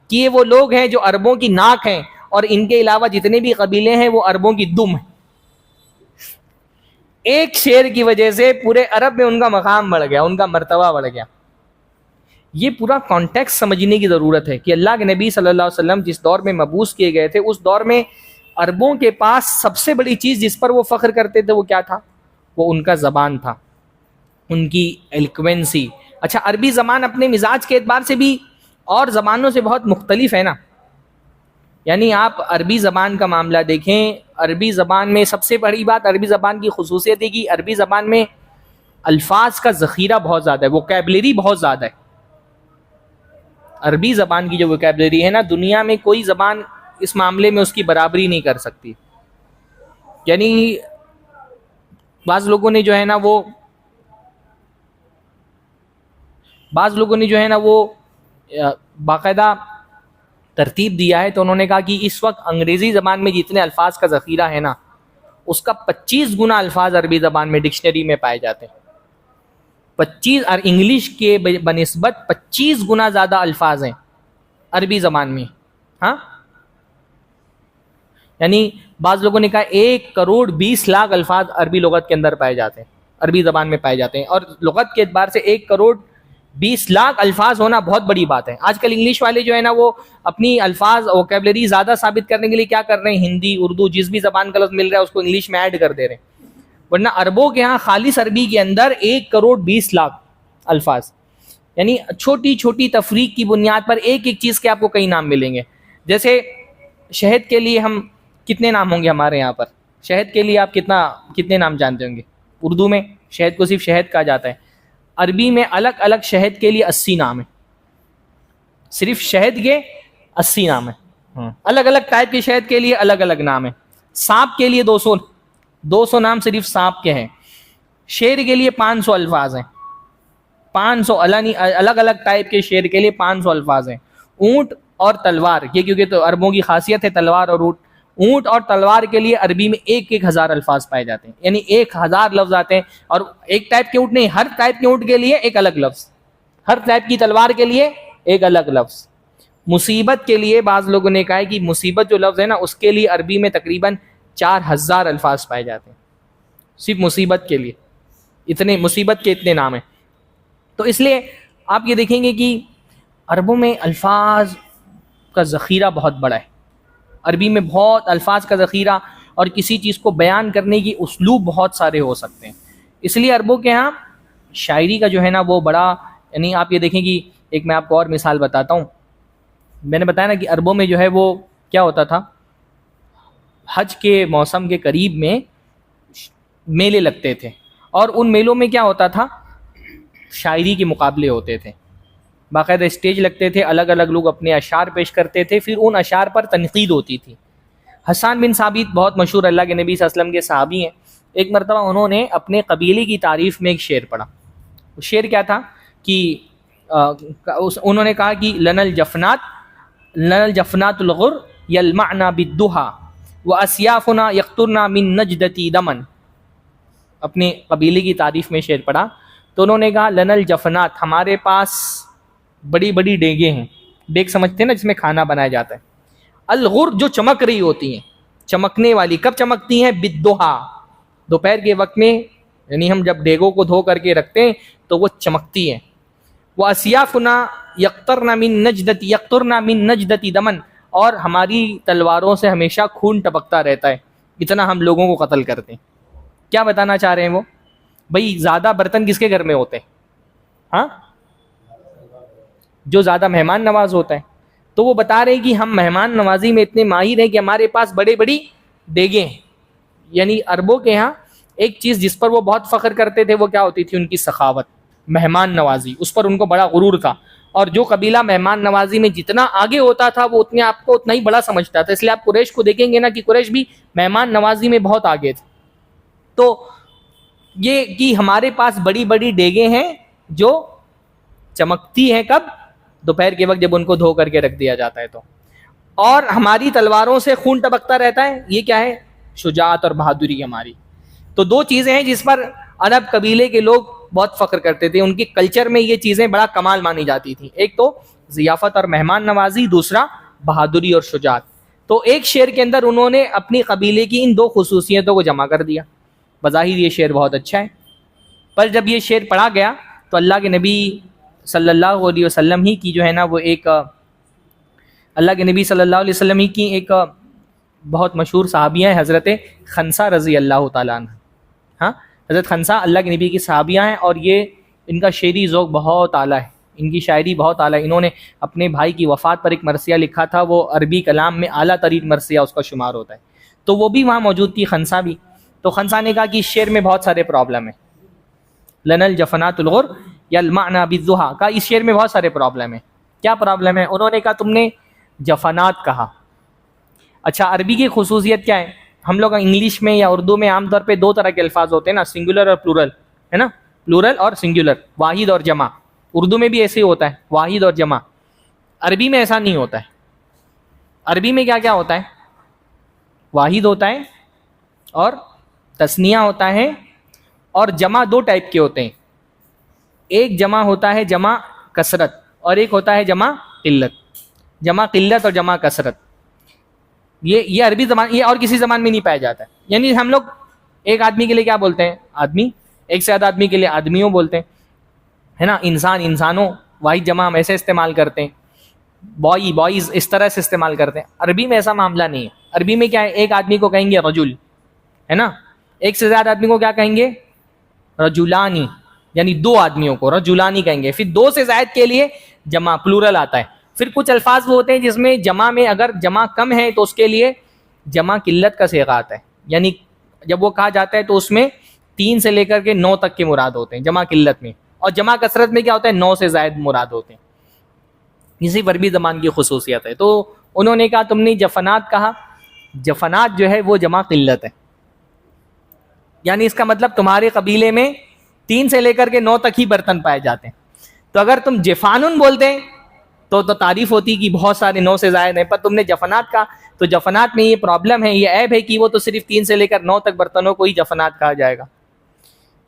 کہ یہ وہ لوگ ہیں جو عربوں کی ناک ہیں اور ان کے علاوہ جتنے بھی قبیلے ہیں وہ عربوں کی دم ہیں. ایک شعر کی وجہ سے پورے عرب میں ان کا مقام بڑھ گیا، ان کا مرتبہ بڑھ گیا. یہ پورا کانٹیکس سمجھنے کی ضرورت ہے کہ اللہ کے نبی صلی اللہ علیہ وسلم جس دور میں مبعوث کیے گئے تھے اس دور میں عربوں کے پاس سب سے بڑی چیز جس پر وہ فخر کرتے تھے وہ کیا تھا؟ وہ ان کا زبان تھا، ان کی ایلکوینسی. اچھا عربی زبان اپنے مزاج کے اعتبار سے بھی اور زبانوں سے بہت مختلف ہے نا. یعنی آپ عربی زبان کا معاملہ دیکھیں، عربی زبان میں سب سے بڑی بات عربی زبان کی خصوصیت ہے کہ عربی زبان میں الفاظ کا ذخیرہ بہت زیادہ ہے، ووکیبلری بہت زیادہ ہے. عربی زبان کی جو ووکیبلری ہے نا دنیا میں کوئی زبان اس معاملے میں اس کی برابری نہیں کر سکتی. یعنی بعض لوگوں نے جو ہے نا وہ باقاعدہ ترتیب دیا ہے. تو انہوں نے کہا کہ اس وقت انگریزی زبان میں جتنے الفاظ کا ذخیرہ ہے نا اس کا 25 گنا الفاظ عربی زبان میں ڈکشنری میں پائے جاتے ہیں. 25 اور انگلش کے بنسبت 25 گنا زیادہ الفاظ ہیں عربی زبان میں. ہاں یعنی بعض لوگوں نے کہا 1,20,00,000 الفاظ عربی لغت کے اندر پائے جاتے ہیں، عربی زبان میں پائے جاتے ہیں. اور لغت کے اعتبار سے 1,20,00,000 الفاظ ہونا بہت بڑی بات ہے. آج کل انگلش والے جو ہے نا وہ اپنی الفاظ ووکیبلری زیادہ ثابت کرنے کے لیے کیا کر رہے ہیں؟ ہندی، اردو، جس بھی زبان کا لفظ مل رہا ہے اس کو انگلش میں ایڈ کر دے رہے ہیں. ورنہ عربوں کے ہاں خالص عربی کے اندر 1,20,00,000 الفاظ. یعنی چھوٹی چھوٹی تفریق کی بنیاد پر ایک ایک چیز کے آپ کو کئی نام ملیں گے. جیسے شہد کے لیے ہم کتنے نام ہوں گے ہمارے یہاں پر؟ شہد کے لیے آپ کتنے نام جانتے ہوں گے؟ اردو میں شہد کو صرف شہد کہا جاتا ہے. عربی میں الگ الگ شہد کے لیے 80 نام ہیں. صرف شہد کے 80 نام ہیں. الگ الگ ٹائپ کے شہد کے لیے الگ الگ نام ہیں. سانپ کے لیے 200 نام صرف سانپ کے ہیں. شیر کے لیے 500 الفاظ ہیں. 500 الگ الگ ٹائپ کے شیر کے لیے 500 الفاظ ہیں. اونٹ اور تلوار، یہ کیونکہ تو عربوں کی خاصیت ہے تلوار اور اونٹ اور تلوار کے لیے عربی میں 1,000 الفاظ پائے جاتے ہیں. یعنی 1,000 لفظ آتے ہیں. اور ایک ٹائپ کے اونٹ نہیں، ہر ٹائپ کے اونٹ کے لیے ایک الگ لفظ، ہر ٹائپ کی تلوار کے لیے ایک الگ لفظ. مصیبت کے لیے بعض لوگوں نے کہا ہے کہ مصیبت جو لفظ ہے نا اس کے لیے عربی میں تقریباً 4,000 الفاظ پائے جاتے ہیں صرف مصیبت کے لیے. مصیبت کے اتنے نام ہیں. تو اس لیے آپ یہ دیکھیں گے کہ عربوں میں الفاظ کا ذخیرہ بہت بڑا ہے. عربی میں بہت الفاظ کا ذخیرہ اور کسی چیز کو بیان کرنے کی اسلوب بہت سارے ہو سکتے ہیں. اس لیے عربوں کے ہاں شاعری کا جو ہے نا وہ بڑا، یعنی آپ یہ دیکھیں کہ ایک میں آپ کو اور مثال بتاتا ہوں. میں نے بتایا نا کہ عربوں میں جو ہے وہ کیا ہوتا تھا، حج کے موسم کے قریب میں میلے لگتے تھے اور ان میلوں میں کیا ہوتا تھا، شاعری کے مقابلے ہوتے تھے. باقاعدہ اسٹیج لگتے تھے، الگ الگ لوگ اپنے اشعار پیش کرتے تھے، پھر ان اشعار پر تنقید ہوتی تھی. حسان بن ثابت بہت مشہور اللہ کے نبی صلی اللہ علیہ وسلم کے صحابی ہیں. ایک مرتبہ انہوں نے اپنے قبیلے کی تعریف میں ایک شعر پڑھا. شعر کیا تھا کہ انہوں نے کہا کہ لن الجفنات لنا الجفنات الغر یلمعنا بالدہا واسیافنا یقطرنا من نجدتی دمن. اپنے قبیلے کی تعریف میں شعر پڑھا تو انہوں نے کہا لنا الجفنات، ہمارے پاس بڑی بڑی دیگیں ہیں. دیگ سمجھتے ہیں نا جس میں کھانا بنایا جاتا ہے. الغر جو چمک رہی ہوتی ہیں، چمکنے والی. کب چمکتی ہیں؟ بالدہا، دوپہر کے وقت میں، یعنی ہم جب دیگوں کو دھو کر کے رکھتے ہیں تو وہ چمکتی ہیں. واسیافنا یقطرنا من نجدتی دمن، اور ہماری تلواروں سے ہمیشہ خون ٹپکتا رہتا ہے، اتنا ہم لوگوں کو قتل کرتے ہیں. کیا بتانا چاہ رہے ہیں وہ؟ بھائی زیادہ برتن کس کے گھر میں ہوتے ہیں؟ ہاں، جو زیادہ مہمان نواز ہوتا ہے. تو وہ بتا رہے ہیں کہ ہم مہمان نوازی میں اتنے ماہر ہیں کہ ہمارے پاس بڑے بڑی دیگیں ہیں. یعنی عربوں کے ہاں ایک چیز جس پر وہ بہت فخر کرتے تھے وہ کیا ہوتی تھی؟ ان کی سخاوت، مہمان نوازی. اس پر ان کو بڑا غرور تھا. اور جو قبیلہ مہمان نوازی میں جتنا آگے ہوتا تھا وہ اتنے آپ کو اتنا ہی بڑا سمجھتا تھا. اس لیے آپ قریش کو دیکھیں گے نا کہ قریش بھی مہمان نوازی میں بہت آگے تھے. تو یہ کہ ہمارے پاس بڑی بڑی دیگیں ہیں جو چمکتی ہیں. کب؟ دوپہر کے وقت جب ان کو دھو کر کے رکھ دیا جاتا ہے تو. اور ہماری تلواروں سے خون ٹپکتا رہتا ہے. یہ کیا ہے؟ شجاعت اور بہادری ہماری. تو دو چیزیں ہیں جس پر عرب قبیلے کے لوگ بہت فخر کرتے تھے. ان کے کلچر میں یہ چیزیں بڑا کمال مانی جاتی تھیں. ایک تو ضیافت اور مہمان نوازی، دوسرا بہادری اور شجاعت. تو ایک شعر کے اندر انہوں نے اپنی قبیلے کی ان دو خصوصیتوں کو جمع کر دیا. بظاہر یہ شعر بہت اچھا ہے، پر جب یہ شعر پڑھا گیا تو اللہ کے نبی صلی اللہ علیہ وسلم ہی کی جو ہے نا وہ ایک اللہ کے نبی صلی اللہ علیہ وسلم ہی کی ایک بہت مشہور صحابیہ ہیں حضرت خنسہ رضی اللہ تعالیٰ عنہ. ہاں، حضرت خنسہ اللہ کے نبی کی صحابیہ ہیں اور یہ ان کا شعری ذوق بہت اعلیٰ ہے، ان کی شاعری بہت اعلیٰ ہے. انہوں نے اپنے بھائی کی وفات پر ایک مرثیہ لکھا تھا، وہ عربی کلام میں اعلیٰ ترین مرثیہ اس کا شمار ہوتا ہے. تو وہ بھی وہاں موجود تھی، خنسہ بھی. تو خنسہ نے کہا کہ اس شعر میں بہت سارے پرابلم ہیں. لنا الجفنات الغر یلمعنا بالضحى کا اس شعر میں بہت سارے پرابلم ہیں. کیا پرابلم ہے؟ انہوں نے کہا تم نے جفنات کہا. اچھا، عربی کی خصوصیت کیا ہے؟ ہم لوگ انگلش میں یا اردو میں عام طور پہ دو طرح کے الفاظ ہوتے ہیں نا، سنگولر اور پلورل، ہے نا، پلورل اور سنگولر، واحد اور جمع. اردو میں بھی ایسے ہی ہوتا ہے، واحد اور جمع. عربی میں ایسا نہیں ہوتا ہے. عربی میں کیا کیا ہوتا ہے؟ واحد ہوتا ہے اور تثنیہ ہوتا ہے، اور جمع دو ٹائپ کے ہوتے ہیں. ایک جمع ہوتا ہے جمع کثرت، اور ایک ہوتا ہے جمع قلت. جمع قلت اور جمع کثرت یہ عربی زبان، یہ اور کسی زبان میں نہیں پایا جاتا ہے. یعنی ہم لوگ ایک آدمی کے لیے کیا بولتے ہیں؟ آدمی. ایک سے زیادہ آدمی کے لیے آدمیوں بولتے ہیں، ہے نا. انسان، انسانوں، واحد جمع ہم ایسے استعمال کرتے ہیں. بوائے، بوائز، اس طرح سے استعمال کرتے ہیں. عربی میں ایسا معاملہ نہیں ہے. عربی میں کیا ہے؟ ایک آدمی کو کہیں گے رجل، ہے نا. ایک سے زیادہ آدمی کو کیا کہیں گے؟ رجلانی، یعنی دو آدمیوں کو رجلانی کہیں گے. پھر دو سے زائد کے لیے جمع پلورل آتا ہے. پھر کچھ الفاظ وہ ہوتے ہیں جس میں جمع میں اگر جمع کم ہے تو اس کے لیے جمع قلت کا صیغہ آتا ہے. یعنی جب وہ کہا جاتا ہے تو اس میں 3 سے لے کر کے 9 تک کے مراد ہوتے ہیں جمع قلت میں. اور جمع کثرت میں کیا ہوتا ہے؟ 9 سے زائد مراد ہوتے ہیں. اسی عربی زبان کی خصوصیت ہے. تو انہوں نے کہا تم نے جفنات کہا. جفنات جو ہے وہ جمع قلت ہے. یعنی اس کا مطلب تمہارے قبیلے میں 3 سے لے کر کے 9 تک ہی برتن پائے جاتے ہیں. تو اگر تم جفانن بولتے تو تعریف ہوتی کہ بہت سارے 9 سے زائد ہیں. پر تم نے جفنات کہا تو جفنات میں یہ پرابلم ہے، یہ عیب ہے کہ وہ تو صرف 3 سے لے کر 9 تک برتنوں کو ہی جفنات کہا جائے گا.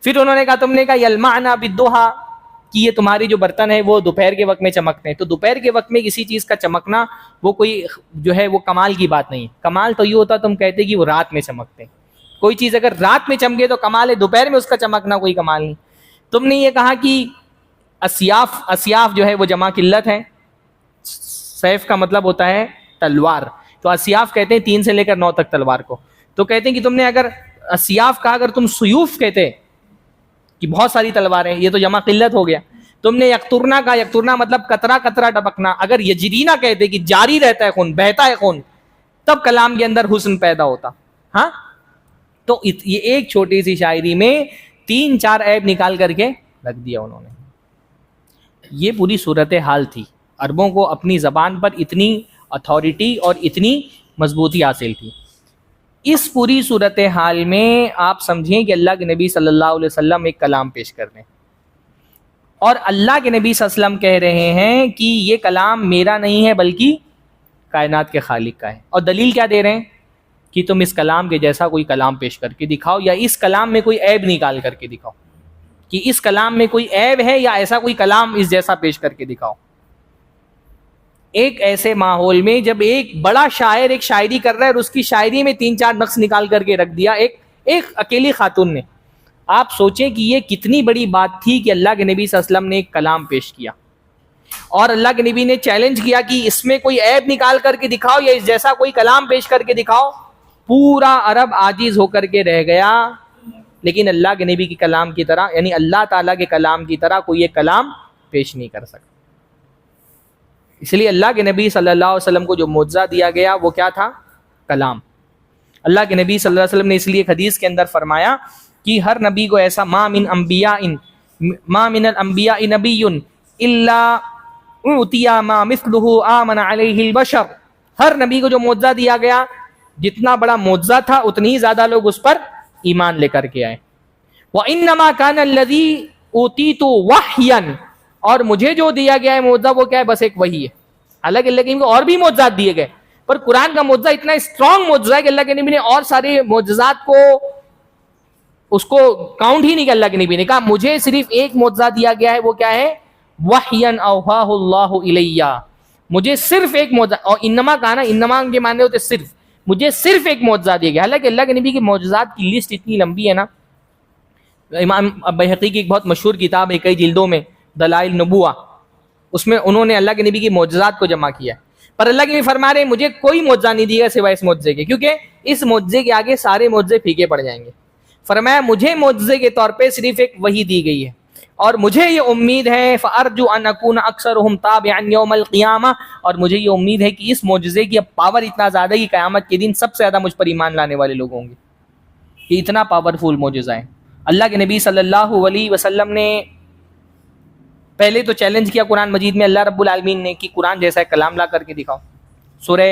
پھر انہوں نے کہا تم نے کہا یلمعنا بالضحى کہ یہ تمہاری جو برتن ہے وہ دوپہر کے وقت میں چمکتے ہیں. تو دوپہر کے وقت میں کسی چیز کا چمکنا وہ کوئی جو ہے وہ کمال کی بات نہیں ہے. کمال تو یہ ہوتا تم کہتے کہ وہ رات میں چمکتے ہیں. کوئی چیز اگر رات میں چمکے تو کمال ہے، دوپہر میں اس کا چمکنا کوئی کمال نہیں. تم نے یہ کہا کہ اسیاف، اسیاف جو ہے وہ جمع قلت ہے. سیف کا مطلب ہوتا ہے تلوار. تو اسیاف کہتے ہیں 3 سے لے کر 9 تک تلوار کو. تو کہتے ہیں کہ تم نے اگر اسیاف کہا، اگر تم سیوف کہتے کہ بہت ساری تلواریں، یہ تو جمع قلت ہو گیا. تم نے یقترنا کہا، یقترنا مطلب قطرہ قطرہ ٹپکنا. اگر یجرینا کہتے کہ جاری رہتا ہے خون، بہتا ہے خون، تب کلام کے اندر حسن پیدا ہوتا. ہاں، تو یہ ایک چھوٹی سی شاعری میں 3-4 عیب نکال کر کے رکھ دیا انہوں نے. یہ پوری صورتحال تھی. عربوں کو اپنی زبان پر اتنی اتھارٹی اور اتنی مضبوطی حاصل تھی. اس پوری صورتحال میں آپ سمجھیں کہ اللہ کے نبی صلی اللہ علیہ وسلم ایک کلام پیش کر رہے ہیں، اور اللہ کے نبی صلی اللہ علیہ وسلم کہہ رہے ہیں کہ یہ کلام میرا نہیں ہے بلکہ کائنات کے خالق کا ہے. اور دلیل کیا دے رہے ہیں کہ تم اس کلام کے جیسا کوئی کلام پیش کر کے دکھاؤ، یا اس کلام میں کوئی عیب نکال کر کے دکھاؤ، کہ اس کلام میں کوئی عیب ہے یا ایسا کوئی کلام اس جیسا پیش کر کے دکھاؤ. ایک ایسے ماحول میں جب ایک بڑا شاعر ایک شاعری کر رہا ہے اور اس کی شاعری میں 3-4 نقص نکال کر کے رکھ دیا ایک اکیلی خاتون نے، آپ سوچیں کہ یہ کتنی بڑی بات تھی کہ اللہ کے نبی صلی اللہ علیہ وسلم نے ایک کلام پیش کیا، اور اللہ کے نبی نے چیلنج کیا کہ اس میں کوئی عیب نکال کر کے دکھاؤ یا اس جیسا کوئی کلام پیش کر کے دکھاؤ. پورا عرب عاجز ہو کر کے رہ گیا، لیکن اللہ کے نبی کے کلام کی طرح، یعنی اللہ تعالیٰ کے کلام کی طرح کوئی ایک کلام پیش نہیں کر سکتا. اس لیے اللہ کے نبی صلی اللہ علیہ وسلم کو جو معجزہ دیا گیا وہ کیا تھا؟ کلام. اللہ کے نبی صلی اللہ علیہ وسلم نے اس لیے ایک حدیث کے اندر فرمایا کہ ہر نبی کو ایسا ما من الانبیاء نبی الا اعطی ما مثلہ آمن علیہ البشر. ہر نبی کو جو معجزہ دیا گیا، جتنا بڑا معجزہ تھا اتنی ہی زیادہ لوگ اس پر ایمان لے کر کے آئے. وانما کان الذی اوتیت وحیا، اور مجھے جو دیا گیا ہے معجزہ وہ کیا ہے؟ بس ایک وحی ہے. حالانکہ اللہ کے نبی کو اور بھی معجزات دیے گئے، پر قرآن کا معجزہ اتنا اسٹرانگ معجزہ ہے کہ اللہ کے نبی نے اور سارے معجزات کو اس کو کاؤنٹ ہی نہیں کیا. اللہ کے نبی نے کہا مجھے صرف ایک معجزہ دیا گیا ہے، وہ کیا ہے؟ وحیا اوحاہ اللہ الیہ. مجھے صرف ایک معجزہ، اور انما کہا نا، انما کے معنی ہوتے صرف، مجھے صرف ایک معجزہ دیا گیا. حالانکہ اللہ کے نبی کے معجزات کی لسٹ اتنی لمبی ہے نا. امام بہقی کی ایک بہت مشہور کتاب ہے کئی جلدوں میں، دلائل نبوہ، اس میں انہوں نے اللہ کے نبی کی معجزات کو جمع کیا ہے. پر اللہ کے نبی فرما رہے ہیں مجھے کوئی معجزہ نہیں دیا سوائے اس معجزے کے، کیونکہ اس معجزے کے آگے سارے معجزے پھیکے پڑ جائیں گے. فرمایا مجھے معجزے کے طور پہ صرف ایک وحی دی گئی ہے، اور مجھے یہ امید ہے فارجو ان اکون اکثرهم تابعا یوم القیامہ، اور مجھے یہ امید ہے کہ اس معجزے کی اب پاور اتنا زیادہ ہے کہ قیامت کے دن سب سے زیادہ مجھ پر ایمان لانے والے لوگ ہوں گے. یہ اتنا پاورفل معجزہ ہے. اللہ کے نبی صلی اللہ علیہ وسلم نے پہلے تو چیلنج کیا قرآن مجید میں اللہ رب العالمین نے کہ قرآن جیسا ایک کلام لا کر کے دکھاؤ. سورہ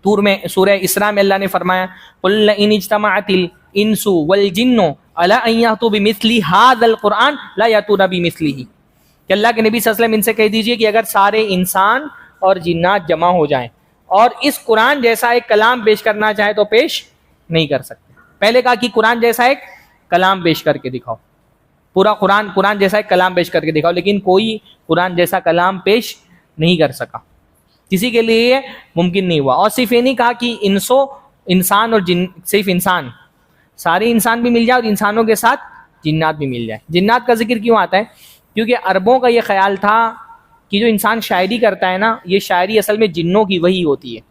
طور میں، سورہ اسراء میں اللہ نے فرمایا قل لئن اجتمعت الانس والجن علی ان یاتوا بمثل ھذا القرآن لا یاتون بمثلہ، کہ اللہ کے نبی صلی اللہ علیہ وسلم ان سے کہہ دیجئے کہ اگر سارے انسان اور جنات جمع ہو جائیں اور اس قرآن جیسا ایک کلام پیش کرنا چاہے تو پیش نہیں کر سکتے. پہلے کہا کہ قرآن جیسا ایک کلام پیش کر کے دکھاؤ، پورا قرآن جیسا ایک کلام پیش کر کے دکھاؤ، لیکن کوئی قرآن جیسا کلام پیش نہیں کر سکا، کسی کے لیے یہ ممکن نہیں ہوا. اور صرف یہ نہیں کہا کہ انسان اور جن، صرف انسان، سارے انسان بھی مل جائے اور انسانوں کے ساتھ جنات بھی مل جائے. جنات کا ذکر کیوں آتا ہے؟ کیونکہ عربوں کا یہ خیال تھا کہ جو انسان شاعری کرتا ہے نا، یہ شاعری اصل میں جنوں کی وحی ہوتی ہے.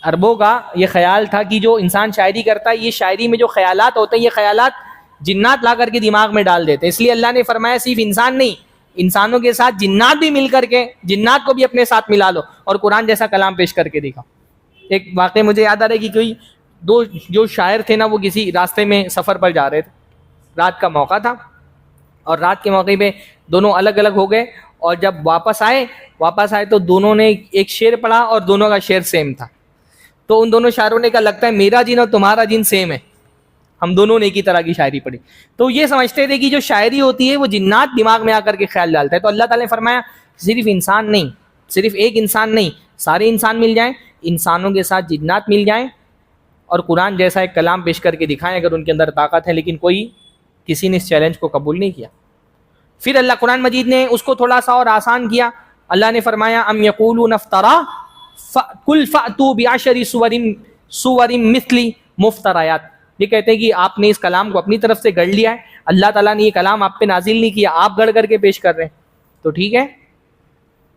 عربوں کا یہ خیال تھا کہ جو انسان شاعری کرتا ہے، یہ شاعری میں جو خیالات ہوتے ہیں یہ خیالات جنات لا کر کے دماغ میں ڈال دیتے. اس لیے اللہ نے فرمایا صرف انسان نہیں، انسانوں کے ساتھ جنات بھی مل کر کے، جنات کو بھی اپنے ساتھ ملا لو اور قرآن جیسا کلام پیش کر کے دکھاؤ. ایک واقعہ مجھے یاد آ رہا ہے کہ کوئی دو جو شاعر تھے نا، وہ کسی راستے میں سفر پر جا رہے تھے، رات کا موقع تھا، اور رات کے موقع پہ دونوں الگ الگ ہو گئے، اور جب واپس آئے تو دونوں نے ایک شعر پڑھا اور دونوں کا شعر سیم تھا. تو ان دونوں شاعروں نے کہا لگتا ہے میرا جن اور تمہارا جن سیم ہے، ہم دونوں نے ایک ہی طرح کی شاعری پڑھی. تو یہ سمجھتے تھے کہ جو شاعری ہوتی ہے وہ جنات دماغ میں آ کر کے خیال ڈالتا ہے. تو اللہ تعالیٰ نے فرمایا صرف انسان نہیں، صرف ایک انسان نہیں، سارے انسان مل جائیں، انسانوں کے ساتھ جنات مل جائیں اور قرآن جیسا ایک کلام پیش کر کے دکھائیں اگر ان کے اندر طاقت ہے. لیکن کسی نے اس چیلنج کو قبول نہیں کیا. پھر اللہ قرآن مجید نے اس کو تھوڑا سا اور آسان کیا. اللہ نے فرمایا ام یقولون افترا قل فأتوا بعشر سور مثلی مفتریات. یہ کہتے ہیں کہ آپ نے اس کلام کو اپنی طرف سے گڑھ لیا ہے، اللہ تعالیٰ نے یہ کلام آپ پہ نازل نہیں کیا، آپ گڑھ کر کے پیش کر رہے ہیں. تو ٹھیک ہے،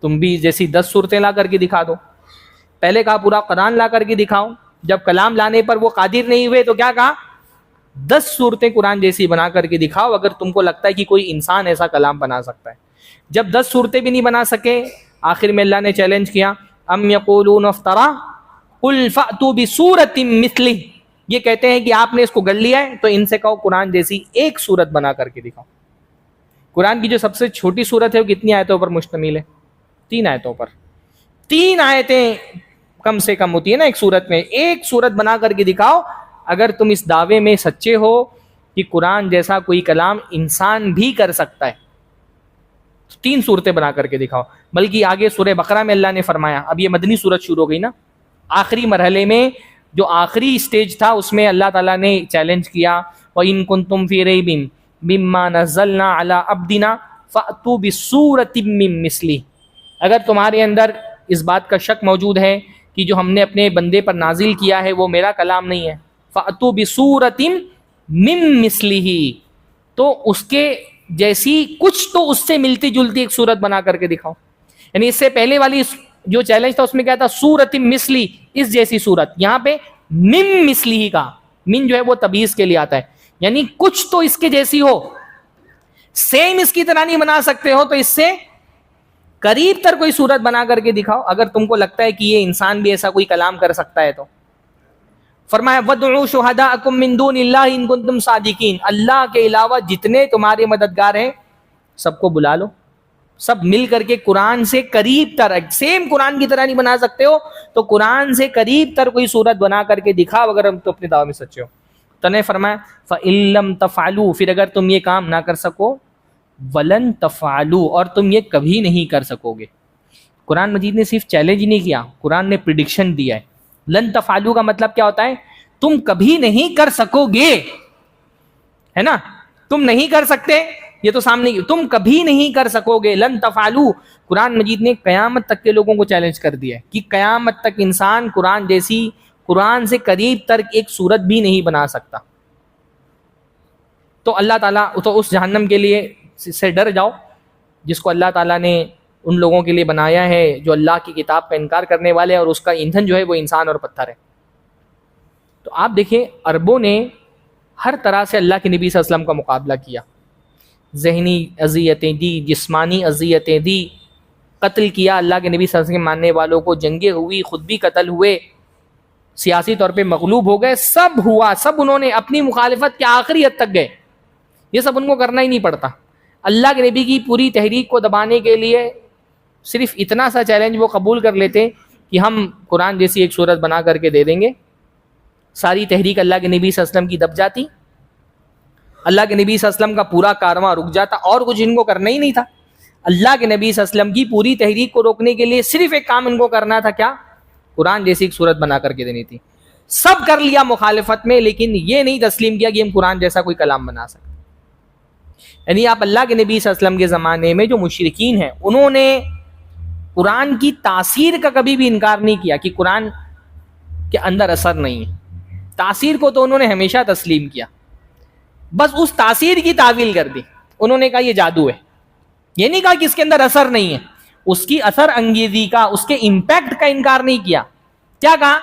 تم بھی جیسی 10 صورتیں لا کر کے دکھا دو. پہلے کہا پورا قرآن لا کر کے دکھاؤ، جب کلام لانے پر وہ قادر نہیں ہوئے تو کیا کہا 10 صورتیں قرآن جیسی بنا کر کے دکھاؤ اگر تم کو لگتا ہے کہ کوئی انسان ایسا کلام بنا سکتا ہے. جب 10 صورتیں بھی نہیں بنا سکے، آخر میں اللہ نے چیلنج کیا ام یقولون افترا قل فأتوا بسورۃ مثلہ. یہ کہتے ہیں کہ آپ نے اس کو گڑھ لیا ہے تو ان سے کہو قرآن جیسی ایک صورت بنا کر کے دکھاؤ. قرآن کی جو سب سے چھوٹی صورت ہے وہ کتنی آیتوں پر مشتمل ہے؟ 3 آیتوں پر. 3 آیتیں کم سے کم ہوتی ہے نا ایک صورت میں. ایک صورت بنا کر کے دکھاؤ اگر تم اس دعوے میں سچے ہو کہ قرآن جیسا کوئی کلام انسان بھی کر سکتا ہے. 3 صورتیں بنا کر کے دکھاؤ. بلکہ آگے سورہ بقرہ میں اللہ نے فرمایا, اب یہ مدنی صورت شروع ہو گئی نا, آخری مرحلے میں جو آخری سٹیج تھا اس میں اللہ تعالیٰ نے چیلنج کیا, وَإِن كُنتُمْ فِي رَيْبٍ مِّمَّا نَزَّلْنَا عَلَىٰ عَبْدِنَا فَأْتُوا بِسُورَةٍ مِّن مِّثْلِهِ. اگر تمہارے اندر اس بات کا شک موجود ہے کہ جو ہم نے اپنے بندے پر نازل کیا ہے وہ میرا کلام نہیں ہے, فَأْتُوا بِسُورَةٍ مِّن مِّثْلِهِ, تو اس کے جیسی کچھ تو اس سے ملتی جلتی ایک صورت بنا کر کے دکھاؤ. یعنی اس سے پہلے والی جو چیلنج تھا اس میں کیا تھا, سورۃ مثلی, اس جیسی صورت. یہاں پہ من مثلی کا, من جو ہے وہ تبعیض کے لیے آتا ہے, یعنی کچھ تو اس کے جیسی ہو, سیم اس کی طرح نہیں بنا سکتے ہو تو اس سے قریب تر کوئی صورت بنا کر کے دکھاؤ اگر تم کو لگتا ہے کہ یہ انسان بھی ایسا کوئی کلام کر سکتا ہے. تو فرمایا وَادْعُوا شُهَدَاءَكُم مِّن دُونِ اللَّهِ إِن كُنتُمْ صَادِقِينَ, اللہ کے علاوہ جتنے تمہارے مددگار ہیں سب کو بلا لو, سب مل کر کے قرآن سے قریب تر, سیم قرآن کی طرح نہیں بنا سکتے ہو تو قرآن سے قریب تر کوئی صورت بنا کر کے دکھاؤ اگر ہم تو اپنی دعوت میں سچے ہو. تو نے فرمایا فَإِن لَّمْ تَفْعَلُوا, پھر اگر تم یہ کام نہ کر سکو, وَلَن تَفْعَلُوا, اور تم یہ کبھی نہیں کر سکو گے. قرآن مجید نے صرف چیلنج نہیں کیا, قرآن نے پریڈکشن دیا ہے. لن تفعلوا کا مطلب کیا ہوتا ہے, تم کبھی نہیں کر سکو گے, ہے نا, تم نہیں کر سکتے, یہ تو سامنے, تم کبھی نہیں کر سکو گے. لن تفعلوا, قرآن مجید نے قیامت تک کے لوگوں کو چیلنج کر دیا ہے کہ قیامت تک انسان قرآن جیسی, قرآن سے قریب تر ایک صورت بھی نہیں بنا سکتا. تو اللہ تعالیٰ, تو اس جہنم کے لیے سے ڈر جاؤ جس کو اللہ تعالیٰ نے ان لوگوں کے لیے بنایا ہے جو اللہ کی کتاب کا انکار کرنے والے, اور اس کا ایندھن جو ہے وہ انسان اور پتھر ہے. تو آپ دیکھیں عربوں نے ہر طرح سے اللہ کے نبی صلی اللہ علیہ وسلم کا مقابلہ کیا, ذہنی اذیتیں دی, جسمانی اذیتیں دی, قتل کیا اللہ کے نبی صلی اللہ علیہ وسلم کے ماننے والوں کو, جنگیں ہوئی, خود بھی قتل ہوئے, سیاسی طور پہ مغلوب ہو گئے, سب ہوا, سب انہوں نے اپنی مخالفت کے آخری حد تک گئے. یہ سب ان کو کرنا ہی نہیں پڑتا. اللہ کے نبی کی پوری تحریک کو دبانے کے لیے صرف اتنا سا چیلنج وہ قبول کر لیتے کہ ہم قرآن جیسی ایک صورت بنا کر کے دے دیں گے, ساری تحریک اللہ کے نبی صلی اللہ علیہ وسلم کی دب جاتی, اللہ کے نبی صلی اللہ علیہ وسلم کا پورا کارواں رک جاتا, اور کچھ ان کو کرنا ہی نہیں تھا. اللہ کے نبی صلی اللہ علیہ وسلم کی پوری تحریک کو روکنے کے لیے صرف ایک کام ان کو کرنا تھا, کیا, قرآن جیسی ایک صورت بنا کر کے دینی تھی. سب کر لیا مخالفت میں, لیکن یہ نہیں تسلیم کیا کہ ہم قرآن جیسا کوئی کلام بنا سکتے. یعنی آپ اللہ کے نبی صلی اللہ علیہ وسلم کے زمانے میں جو مشرکین ہیں انہوں نے قرآن کی تاثیر کا کبھی بھی انکار نہیں کیا کہ قرآن کے اندر اثر نہیں ہے. تاثیر کو تو انہوں نے ہمیشہ تسلیم کیا, بس اس تاثیر کی تعویل کر دی. انہوں نے کہا یہ جادو ہے, یہ نہیں کہا کہ اس کے اندر اثر نہیں ہے, اس کی اثر انگیزی کا, اس کے امپیکٹ کا انکار نہیں کیا. کیا کہا,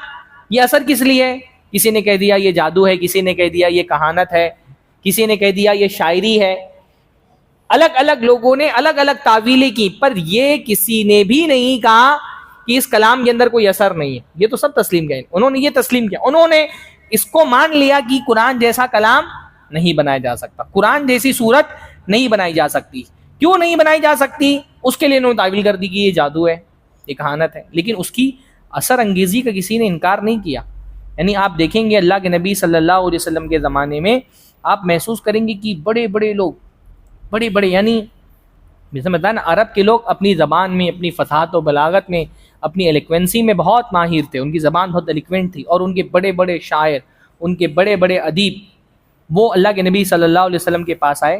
یہ اثر کس لیے ہے, کسی نے کہہ دیا یہ جادو ہے, کسی نے کہہ دیا یہ کہانت ہے, کسی نے کہہ دیا یہ شاعری ہے. الگ الگ لوگوں نے الگ الگ تعویلیں کی, پر یہ کسی نے بھی نہیں کہا کہ اس کلام کے اندر کوئی اثر نہیں ہے. یہ تو سب تسلیم کیا, انہوں نے یہ تسلیم کیا, انہوں نے اس کو مان لیا کہ قرآن جیسا کلام نہیں بنایا جا سکتا, قرآن جیسی صورت نہیں بنائی جا سکتی. کیوں نہیں بنائی جا سکتی, اس کے لیے انہوں نے تعویل کر دی کہ یہ جادو ہے, یہ کہانت ہے, لیکن اس کی اثر انگیزی کا کسی نے انکار نہیں کیا. یعنی آپ دیکھیں گے اللہ کے نبی صلی اللہ علیہ وسلم کے زمانے میں آپ محسوس کریں گے کہ بڑے بڑے لوگ, بڑے بڑے, یعنی جیسے بتایا نا, عرب کے لوگ اپنی زبان میں, اپنی فصاحت و بلاغت میں, اپنی ایلیکوینسی میں بہت ماہر تھے. ان کی زبان بہت ایلیکوینٹ تھی, اور ان کے بڑے بڑے شاعر, ان کے بڑے بڑے ادیب, وہ اللہ کے نبی صلی اللہ علیہ وسلم کے پاس آئے,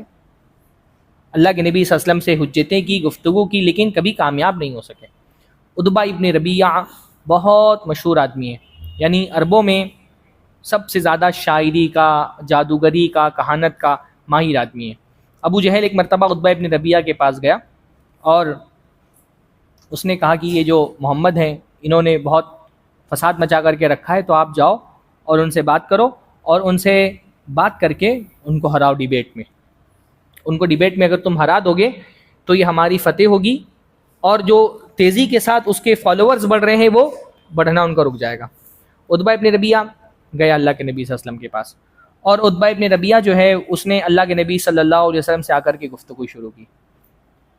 اللہ کے نبی صلی اللہ علیہ وسلم سے حجتیں کی, گفتگو کی, لیکن کبھی کامیاب نہیں ہو سکے. عتبہ ابن ربیعہ بہت مشہور آدمی ہیں, یعنی عربوں میں سب سے زیادہ شاعری کا, جادوگری کا, کہانت کا ماہر آدمی ہیں. ابو جہل ایک مرتبہ عتبہ ابن ربیعہ کے پاس گیا اور اس نے کہا کہ یہ جو محمد ہیں انہوں نے بہت فساد مچا کر کے رکھا ہے, تو آپ جاؤ اور ان سے بات کرو, اور ان سے بات کر کے ان کو ہراؤ ڈیبیٹ میں. ان کو ڈیبیٹ میں اگر تم ہرا دو گے تو یہ ہماری فتح ہوگی, اور جو تیزی کے ساتھ اس کے فالوورز بڑھ رہے ہیں وہ بڑھنا ان کا رک جائے گا. عتبہ ابن ربیعہ گیا اللہ کے نبی صلی اللہ علیہ وسلم کے پاس, اور عتبہ ابن ربیعہ جو ہے اس نے اللہ کے نبی صلی اللہ علیہ وسلم سے آ کر کے گفتگو شروع کی.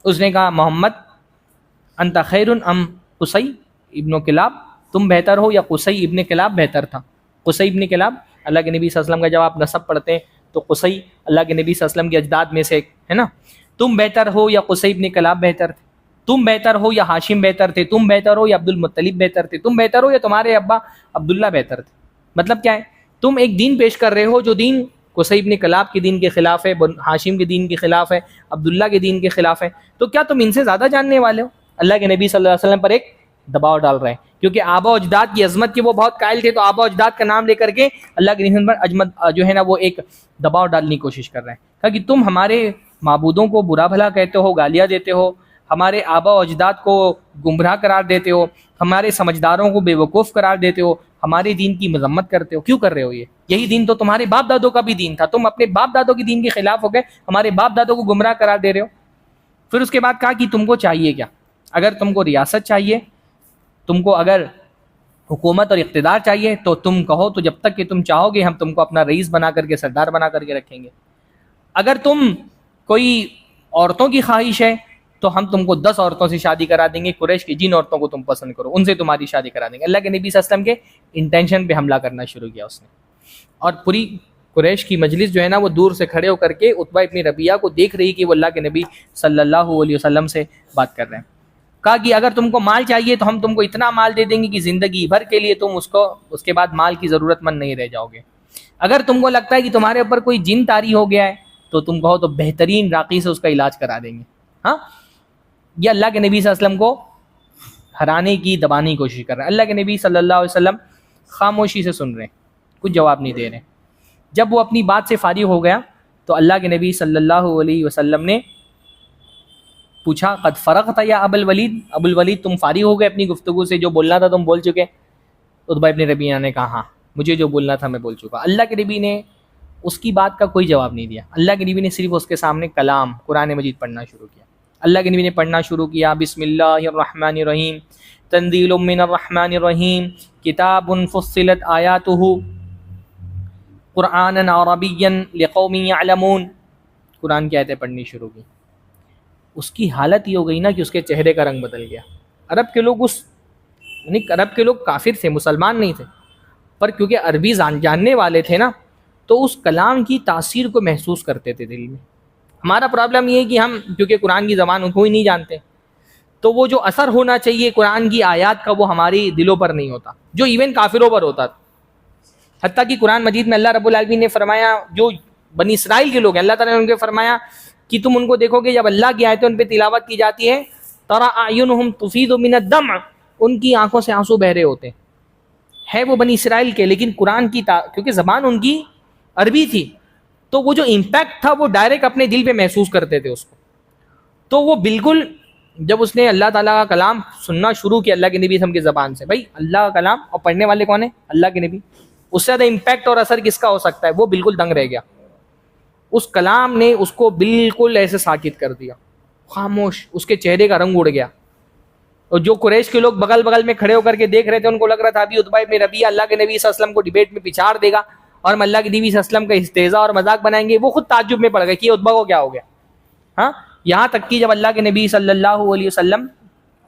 اس نے کہا محمد انت خیر ام قصی ابن کلاب, تم بہتر ہو یا قصی ابن کلاب بہتر تھا. قصی ابن کلاب اللہ کے نبی صلی اللہ علیہ وسلم کا جب آپ نسب پڑھتے ہیں تو قصی اللہ کے نبی صلی اللہ علیہ وسلم کے اجداد میں سے ایک ہے نا, تم بہتر ہو یا قصی بن کلاب بہتر تھے، تم بہتر ہو یا ہاشم بہتر تھے، تم بہتر ہو یا عبد المطلب بہتر تھے، تم بہتر ہو یا تمہارے ابا عبداللہ بہتر تھے. مطلب کیا ہے؟ تم ایک دین پیش کر رہے ہو جو دین قصی بن کلاب کے دین کے خلاف ہے، ہاشم کے دین کے خلاف ہے، عبداللہ کے دین کے خلاف ہے، تو کیا تم ان سے زیادہ جاننے والے ہو؟ اللہ کے نبی صلی اللہ علیہ وسلم پر ایک دباؤ ڈال رہے ہیں، کیونکہ آبا و اجداد کی عظمت کے وہ بہت قائل تھے، تو آبا و اجداد کا نام لے کر کے اللہ کے نبی پر جو ہے نا وہ ایک دباؤ ڈالنے کی کوشش کر رہے ہیں. کہا کہ تم ہمارے معبودوں کو برا بھلا کہتے ہو، گالیاں دیتے ہو، ہمارے آبا و اجداد کو گمراہ قرار دیتے ہو، ہمارے سمجھداروں کو بے وقوف قرار دیتے ہو، ہمارے دین کی مذمت کرتے ہو. کیوں کر رہے ہو؟ یہی دین تو تمہارے باپ دادوں کا بھی دین تھا، تم اپنے باپ دادوں کے دین کے خلاف ہو گئے، ہمارے باپ دادوں کو گمراہ قرار دے رہے ہو. پھر اس کے بعد کہا کہ تم کو چاہیے کیا؟ اگر تم کو ریاست چاہیے، تم کو اگر حکومت اور اقتدار چاہیے تو تم کہو، تو جب تک کہ تم چاہو گے ہم تم کو اپنا رئیس بنا کر کے، سردار بنا کر کے رکھیں گے. اگر تم کوئی عورتوں کی خواہش ہے تو ہم تم کو 10 عورتوں سے شادی کرا دیں گے، قریش کی جن عورتوں کو تم پسند کرو ان سے تمہاری شادی کرا دیں گے. اللہ کے نبی صلی اللہ علیہ وسلم کے انٹینشن پہ حملہ کرنا شروع کیا اس نے، اور پوری قریش کی مجلس جو ہے نا وہ دور سے کھڑے ہو کر کے عتبہ ابن ربیعہ کو دیکھ رہی کہ وہ اللہ کے نبی صلی اللہ علیہ وسلم سے بات کر رہے ہیں. کہا کہ اگر تم کو مال چاہیے تو ہم تم کو اتنا مال دے دیں گے کہ زندگی بھر کے لیے تم اس کے بعد مال کی ضرورت مند نہیں رہ جاؤ گے. اگر تم کو لگتا ہے کہ تمہارے اوپر کوئی جن طاری ہو گیا ہے تو تم کہو تو بہترین راقی سے اس کا علاج کرا دیں گے. ہاں، یہ اللہ کے نبی صلی اللہ علیہ وسلم کو ہرانے کی، دبانے کی کوشش کر رہے ہیں. اللہ کے نبی صلی اللہ علیہ وسلم خاموشی سے سن رہے ہیں، کچھ جواب نہیں دے رہے. جب وہ اپنی بات سے فارغ ہو گیا تو اللہ کے نبی صلی اللہ علیہ وسلم نے پوچھا قد فرغت یا ابو الولید، ابو الولید تم فارغ ہو گئے اپنی گفتگو سے، جو بولنا تھا تم بول چکے؟ عتبہ ابن ربیعہ نے کہا ہاں مجھے جو بولنا تھا میں بول چکا. اللہ کے نبی نے اس کی بات کا کوئی جواب نہیں دیا. اللہ کے نبی نے صرف اس کے سامنے کلام قرآن مجید پڑھنا شروع کیا. اللہ کے نبی نے پڑھنا شروع کیا، بسم اللہ الرحمن الرحیم، تنزیل من الرحمن الرحیم، کتاب فصلت آیاتہ قرآنا عربیا لقوم یعلمون. قرآن کی آیتیں پڑھنی شروع کی. اس کی حالت یہ ہو گئی نا کہ اس کے چہرے کا رنگ بدل گیا. عرب کے لوگ عرب کے لوگ کافر تھے، مسلمان نہیں تھے، پر کیونکہ عربی جاننے والے تھے نا تو اس کلام کی تاثیر کو محسوس کرتے تھے دل میں. ہمارا پرابلم یہ ہے کہ ہم کیونکہ قرآن کی زبان کوئی نہیں جانتے تو وہ جو اثر ہونا چاہیے قرآن کی آیات کا وہ ہماری دلوں پر نہیں ہوتا، جو ایون کافروں پر ہوتا تھا. حتیٰ کہ قرآن مجید میں اللہ رب العالمین نے فرمایا، جو بنی اسرائیل کے لوگ ہیں اللہ تعالیٰ نے ان کے فرمایا کہ تم ان کو دیکھو گے جب اللہ کی آیتیں ان پہ تلاوت کی جاتی ہے ترى اعینہم تفیض من الدمع، ان کی آنکھوں سے آنسو بہ رہے ہوتے ہیں. وہ بنی اسرائیل کے، لیکن قرآن کی کیونکہ زبان ان کی عربی تھی تو وہ جو امپیکٹ تھا وہ ڈائریکٹ اپنے دل پہ محسوس کرتے تھے اس کو. تو وہ بالکل جب اس نے اللہ تعالیٰ کا کلام سننا شروع کیا اللہ کے نبی کی زبان سے، بھائی اللہ کا کلام اور پڑھنے والے کون ہیں؟ اللہ کے نبی. اس سے زیادہ امپیکٹ اور اثر کس کا ہو سکتا ہے؟ وہ بالکل دنگ رہ گیا. اس کلام نے اس کو بالکل ایسے ساکت کر دیا، خاموش، اس کے چہرے کا رنگ اڑ گیا. اور جو قریش کے لوگ بغل بغل میں کھڑے ہو کر کے دیکھ رہے تھے ان کو لگ رہا تھا ابھی عتبہ ابن ربیعہ اللہ کے نبی صلی اللہ علیہ وسلم کو ڈیبیٹ میں پچھاڑ دے گا اور ہم اللہ کے نبی صلی اللہ علیہ وسلم کا استہزاء اور مذاق بنائیں گے. وہ خود تعجب میں پڑ گئے کہ عتبہ کو کیا ہو گیا. ہاں، یہاں تک کہ جب اللہ کے نبی صلی اللہ علیہ وسلم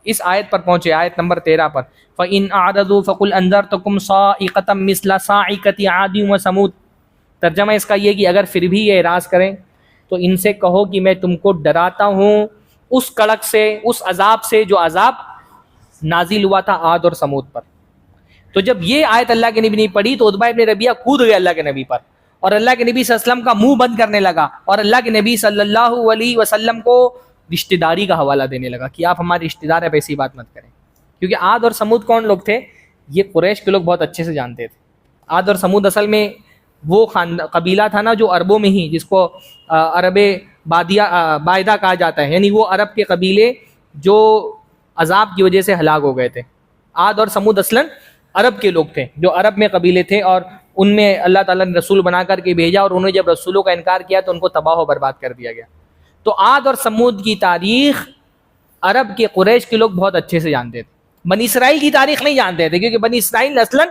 اس آیت پر پہنچے، آیت نمبر 13 پر، فَإِنْ أَعْرَضُوا فَقُلْ أَنذَرْتُكُمْ صَاعِقَةً مِثْلَ صَاعِقَةِ عَادٍ وَثَمُودَ. ترجمہ اس کا یہ کہ اگر پھر بھی یہ اعراض کریں تو ان سے کہو کہ میں تم کو ڈراتا ہوں اس کڑک سے، اس عذاب سے جو عذاب نازل ہوا تھا عاد اور سمود پر. تو جب یہ آیت اللہ کے نبی نے پڑھی تو عتبہ ابن ربیعہ کود گئے اللہ کے نبی پر اور اللہ کے نبی صلی اللہ علیہ وسلم کا منہ بند کرنے لگا اور اللہ کے نبی صلی اللہ علیہ وسلم کو رشتہ داری کا حوالہ دینے لگا کہ آپ ہمارے رشتہ دار ہیں، ایسی بات مت کریں. کیونکہ عاد اور سمود کون لوگ تھے؟ یہ قریش کے لوگ بہت اچھے سے جانتے تھے. عاد اور سمود اصل میں وہ قبیلہ تھا نا جو عربوں میں ہی، جس کو عرب بائدہ کہا جاتا ہے، یعنی وہ عرب کے قبیلے جو عذاب کی وجہ سے ہلاک ہو گئے تھے. عاد اور سمود اصلاً عرب کے لوگ تھے جو عرب میں قبیلے تھے اور ان میں اللہ تعالیٰ نے رسول بنا کر کے بھیجا اور انہوں نے جب رسولوں کا انکار کیا تو ان کو تباہ و برباد کر دیا گیا. تو عاد اور سمود کی تاریخ عرب کے قریش کے لوگ بہت اچھے سے جانتے تھے. بنی اسرائیل کی تاریخ نہیں جانتے تھے کیونکہ بنی اسرائیل اصلاً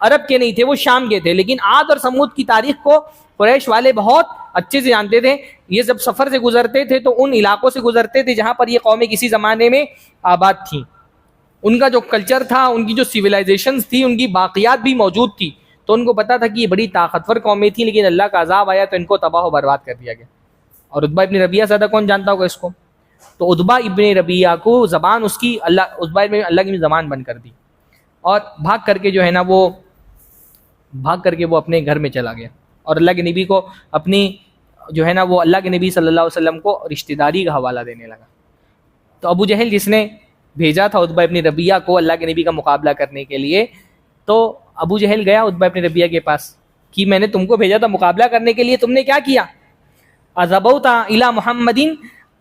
عرب کے نہیں تھے، وہ شام کے تھے. لیکن عاد اور سمود کی تاریخ کو قریش والے بہت اچھے سے جانتے تھے. یہ جب سفر سے گزرتے تھے تو ان علاقوں سے گزرتے تھے جہاں پر یہ قومیں کسی زمانے میں آباد تھیں. ان کا جو کلچر تھا، ان کی جو سویلائزیشنز تھی، ان کی باقیات بھی موجود تھی. تو ان کو پتا تھا کہ یہ بڑی طاقتور قومیں تھیں لیکن اللہ کا عذاب آیا تو ان کو تباہ و برباد کر دیا گیا. اور عتبہ ابن ربیعہ زیادہ کون جانتا ہوگا اس کو. تو عتبہ ابن ربیعہ کو زبان اس کی عتبہ ابن اللہ کی زبان بند کر دی, اور بھاگ کر کے جو ہے نا وہ اپنے گھر میں چلا گیا, اور اللہ کے نبی کو اپنی جو ہے نا وہ اللہ کے نبی صلی اللہ علیہ وسلم کو رشتہ داری کا حوالہ دینے لگا. تو ابو جہل جس نے بھیجا تھا عتبہ ابن ربیعہ کو اللہ کے نبی کا مقابلہ کرنے کے لیے, تو ابو جہل گیا عتبہ ابن ربیعہ کے پاس کہ میں نے تم کو بھیجا تھا مقابلہ کرنے کے لیے, تم نے کیا کیا؟ اذبوت الی محمد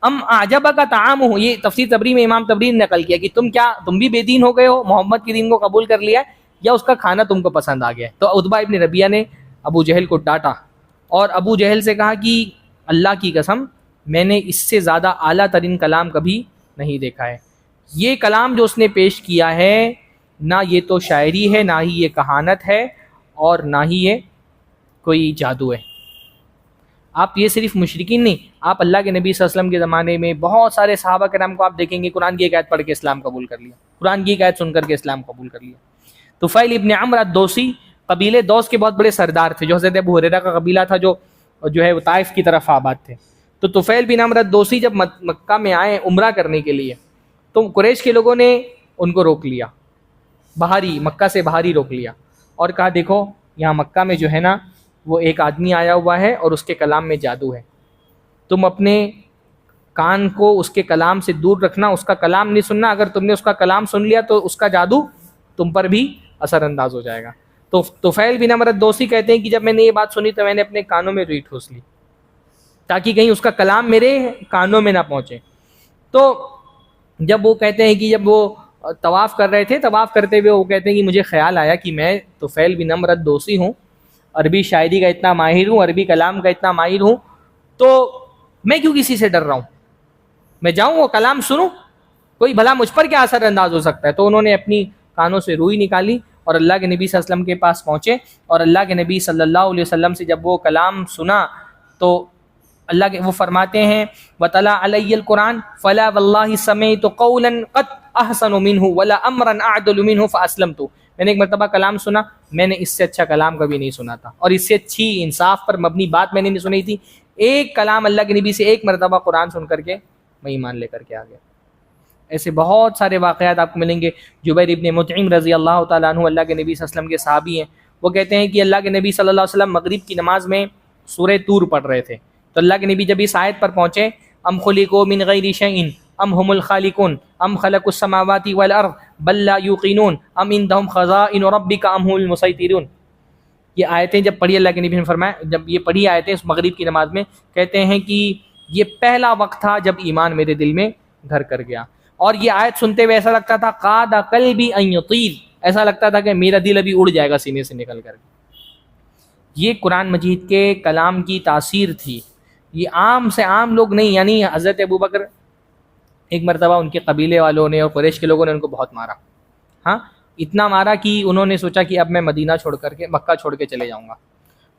ام اعجبک طعامہ. یہ تفسیر تبری میں امام تبری نے نقل کیا کہ تم بھی بے دین ہو گئے ہو, محمد کے دین کو قبول کر لیا یا اس کا کھانا تم کو پسند آ گیا. تو عتبہ ابن ربیعہ نے ابو جہل کو ڈانٹا, اور ابو جہل سے کہا کہ اللہ کی قسم میں نے اس سے زیادہ اعلیٰ ترین کلام کبھی نہیں دیکھا ہے. یہ کلام جو اس نے پیش کیا ہے نہ یہ تو شاعری ہے, نہ ہی یہ کہانت ہے, اور نہ ہی یہ کوئی جادو ہے. آپ یہ صرف مشرکین نہیں, آپ اللہ کے نبی صلی اللہ علیہ وسلم کے زمانے میں بہت سارے صحابہ کرام کو آپ دیکھیں گے قرآن کی ایک آیت پڑھ کے اسلام قبول کر لیا, قرآن کی ایک آیت سن کر کے اسلام قبول کر لیا. طفیل ابن عمرو الدوسی قبیلے دوس کے بہت بڑے سردار تھے, جو حضرت ابو ہریرہ کا قبیلہ تھا جو ہے وہ طائف کی طرف آباد تھے. تو طفیل بن عمرو الدوسی جب مکہ میں آئے عمرہ کرنے کے لیے, تو قریش کے لوگوں نے ان کو روک لیا, مکہ سے باہر ہی روک لیا, اور کہا دیکھو یہاں مکہ میں جو ہے نا وہ ایک آدمی آیا ہوا ہے اور اس کے کلام میں جادو ہے, تم اپنے کان کو اس کے کلام سے دور رکھنا, اس کا کلام نہیں سننا. اگر تم نے اس کا کلام سن لیا تو اس کا جادو تم پر بھی اثر انداز ہو جائے گا. تو طفیل بن عمرو الدوسی کہتے ہیں کہ جب میں نے یہ بات سنی تو میں نے اپنے کانوں میں روئی ٹھوس لی تاکہ کہیں اس کا کلام میرے کانوں میں نہ پہنچے. تو جب وہ کہتے ہیں کہ جب وہ طواف کر رہے تھے, طواف کرتے ہوئے وہ کہتے ہیں کہ مجھے خیال آیا کہ میں طفیل بن عمرو الدوسی ہوں, عربی شاعری کا اتنا ماہر ہوں, عربی کلام کا اتنا ماہر ہوں, تو میں کیوں کسی سے ڈر رہا ہوں, میں جاؤں وہ کلام سنوں, کوئی بھلا مجھ پر کیا اثر انداز ہو سکتا ہے. تو انہوں نے اپنی کانوں سے روئی نکالی اور اللہ کے نبی صلی اللہ علیہ وسلم کے پاس پہنچے, اور اللہ کے نبی صلی اللہ علیہ وسلم سے جب وہ کلام سنا تو اللہ کے وہ فرماتے ہیں وَتَلَا عَلَيَّ الْقُرْآنَ فَلَا وَاللَّهِ سَمِعْتُ قَوْلًا قَدْ أَحْسَنُ مِنْهُ وَلَا أَمْرًا أَعْدَلُ مِنْهُ فَأَسْلَمْتُ. میں نے ایک مرتبہ کلام سنا, میں نے اس سے اچھا کلام کبھی نہیں سنا تھا, اور اس سے اچھی انصاف پر مبنی بات میں نے نہیں سنی تھی. ایک کلام اللہ کے نبی سے ایک مرتبہ قرآن سن کر کے میں ایمان لے کر کے آ گیا. ایسے بہت سارے واقعات آپ کو ملیں گے. جبیر ابن مطعم رضی اللہ تعالیٰ عنہ اللہ کے نبی صلی اللہ علیہ وسلم کے صحابی ہیں, وہ کہتے ہیں کہ اللہ کے نبی صلی اللہ علیہ وسلم مغرب کی نماز میں سورہ طور پڑھ رہے تھے, تو اللہ کے نبی جب اس آیت پر پہنچے ام خلقوا من غیر شیء ام هم الخالقون ام خلقوا السماوات والارض بل لا یوقنون ام عندهم خزائن ربک ام هم المسیطرون, یہ آیتیں جب پڑھی اللہ کے نبی نے فرمایا, جب یہ پڑھی آیتیں اس مغرب کی نماز میں, کہتے ہیں کہ یہ پہلا وقت تھا جب ایمان میرے دل میں گھر کر گیا, اور یہ آیت سنتے ہوئے ایسا لگتا تھا قاد قلبی ان یطیر, ایسا لگتا تھا کہ میرا دل ابھی اڑ جائے گا سینے سے نکل کر. یہ قرآن مجید کے کلام کی تاثیر تھی, یہ عام سے عام لوگ نہیں. یعنی حضرت ابوبکر ایک مرتبہ ان کے قبیلے والوں نے اور قریش کے لوگوں نے ان کو بہت مارا, ہاں اتنا مارا کہ انہوں نے سوچا کہ اب میں مدینہ چھوڑ کر کے مکہ چھوڑ کے چلے جاؤں گا.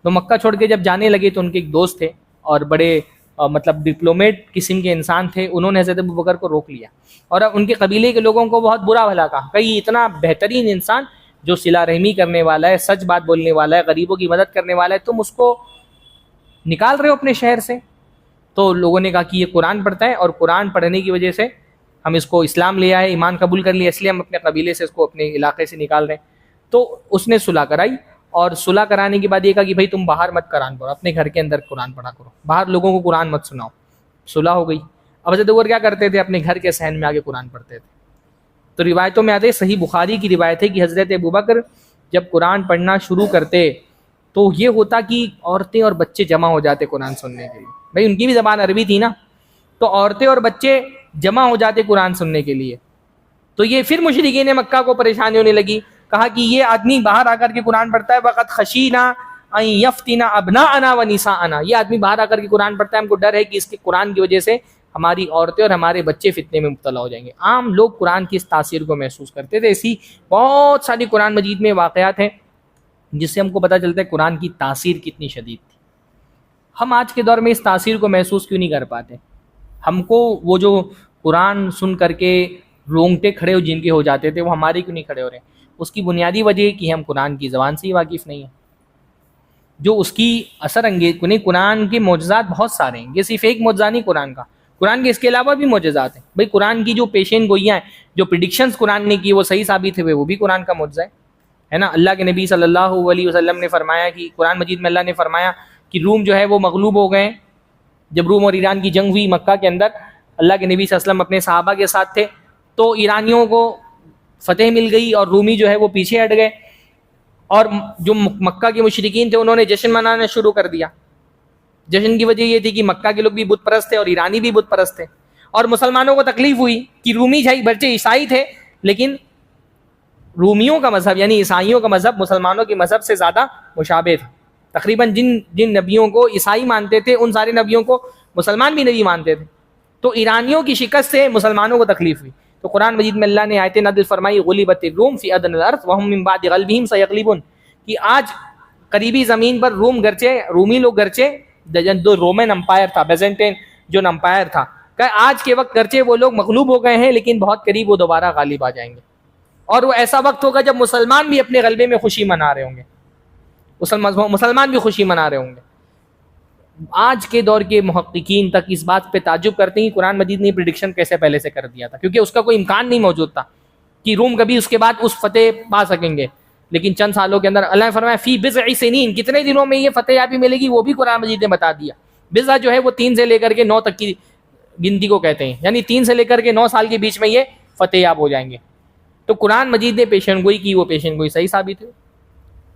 تو مکہ چھوڑ کے جب جانے لگے تو ان کے ایک دوست تھے اور بڑے مطلب ڈپلومیٹ قسم کے انسان تھے, انہوں نے حضرت ابوبکر کو روک لیا اور ان کے قبیلے کے لوگوں کو بہت برا بھلا کہا کہ یہ اتنا بہترین انسان جو صلہ رحمی کرنے والا ہے, سچ بات بولنے والا ہے, غریبوں کی مدد کرنے والا ہے, تم اس کو نکال رہے ہو اپنے شہر سے. تو لوگوں نے کہا کہ یہ قرآن پڑھتا ہے اور قرآن پڑھنے کی وجہ سے ہم اس کو اسلام لے آئے, ایمان قبول کر لیا, اس لیے ہم اپنے قبیلے سے اس کو اپنے علاقے سے نکال رہے ہیں. تو اس نے صلح کرائی, اور صلح کرانے کے بعد یہ کہا کہ بھائی تم باہر مت قرآن پڑھو, اپنے گھر کے اندر قرآن پڑھا کرو, باہر لوگوں کو قرآن مت سناؤ. صلح ہو گئی. اب حضرت عمر کیا کرتے تھے, اپنے گھر کے صحن میں آگے قرآن پڑھتے تھے. تو روایتوں میں آتے, صحیح بخاری کی روایت ہے کہ حضرت ابوبکر جب قرآن پڑھنا شروع کرتے تو یہ ہوتا کہ عورتیں اور بچے جمع ہو جاتے قرآن سننے کے لیے. بھائی ان کی بھی زبان عربی تھی نا, تو عورتیں اور بچے جمع ہو جاتے قرآن سننے کے لیے. تو یہ پھر مشرکین مکہ کو پریشانی ہونے لگی, کہا کہ یہ آدمی باہر آ کر کے قرآن پڑھتا ہے, وقت خشینا ان یفتنا ابناءنا و نساءنا, یہ آدمی باہر آ کر کے قرآن پڑھتا ہے, ہم کو ڈر ہے کہ اس کے قرآن کی وجہ سے ہماری عورتیں اور ہمارے بچے فتنے میں مبتلا ہو جائیں گے. عام لوگ قرآن کی اس تاثیر کو محسوس کرتے تھے. ایسی بہت ساری قرآن مجید میں واقعات ہیں جس سے ہم کو پتہ چلتا ہے قرآن کی تاثیر کتنی شدید تھی. ہم آج کے دور میں اس تاثیر کو محسوس کیوں نہیں کر پاتے؟ ہم کو وہ جو قرآن سن کر کے رونگٹے کھڑے ہو جن کے ہو جاتے تھے وہ ہمارے کیوں نہیں کھڑے ہو رہے ہیں؟ اس کی بنیادی وجہ کہ ہم قرآن کی زبان سے ہی واقف نہیں ہیں. جو اس کی اثر انگیز قرآن کے معجزات بہت سارے ہیں، یہ صرف ایک معجزہ نہیں قرآن کا، قرآن کے اس کے علاوہ بھی معجزات ہیں بھائی. قرآن کی جو پیشین گوئیاں ہیں، جو پریڈکشنز قرآن نے کی وہ صحیح ثابت ہوئے، وہ بھی قرآن کا معجزہ ہے نا. اللہ کے نبی صلی اللہ علیہ وسلم نے فرمایا کہ قرآن مجید میں اللہ نے فرمایا کہ روم جو ہے وہ مغلوب ہو گئے. جب روم اور ایران کی جنگ ہوئی مکہ کے اندر، اللہ کے نبی صلی اللہ علیہ وسلم اپنے صحابہ کے ساتھ تھے، تو ایرانیوں کو فتح مل گئی اور رومی جو ہے وہ پیچھے ہٹ گئے، اور جو مکہ کے مشرکین تھے انہوں نے جشن منانا شروع کر دیا. جشن کی وجہ یہ تھی کہ مکہ کے لوگ بھی بت پرست تھے اور ایرانی بھی بت پرست تھے، اور مسلمانوں کو تکلیف ہوئی کہ رومی بچے عیسائی تھے، لیکن رومیوں کا مذہب یعنی عیسائیوں کا مذہب مسلمانوں کے مذہب سے زیادہ مشابہ تھا. تقریباً جن نبیوں کو عیسائی مانتے تھے ان سارے نبیوں کو مسلمان بھی نبی مانتے تھے. تو ایرانیوں کی شکست سے مسلمانوں کو تکلیف ہوئی. تو قرآن مجید میں اللہ نے آیت نازل فرمائی غلبت الروم فی ادنی الارض وهم من بعد غلبهم سیغلبون، کہ آج قریبی زمین پر رومی لوگ گرچہ جو رومن امپائر تھا، بیزنٹین جو امپائر تھا، کہ آج کے وقت گرچہ وہ لوگ مغلوب ہو گئے ہیں لیکن بہت قریب وہ دوبارہ غالب آ جائیں گے. اور وہ ایسا وقت ہوگا جب مسلمان بھی اپنے غلبے میں خوشی منا رہے ہوں گے، مسلمان بھی خوشی منا رہے ہوں گے. آج کے دور کے محققین تک اس بات پہ تعجب کرتے ہیں کہ قرآن مجید نے پریڈکشن کیسے پہلے سے کر دیا تھا، کیونکہ اس کا کوئی امکان نہیں موجود تھا کہ روم کبھی اس کے بعد اس فتح پا سکیں گے. لیکن چند سالوں کے اندر اللہ نے فرمایا فی بضع سنین، کتنے دنوں میں یہ فتح یابی ملے گی وہ بھی قرآن مجید نے بتا دیا. بضع جو ہے وہ 3 سے لے کر کے 9 تک کی گنتی کو کہتے ہیں، یعنی 3 سے لے کر کے 9 سال کے بیچ میں یہ فتح یاب ہو جائیں گے. تو قرآن مجید نے پیشن گوئی کی، وہ پیشن گوئی صحیح ثابت ہے.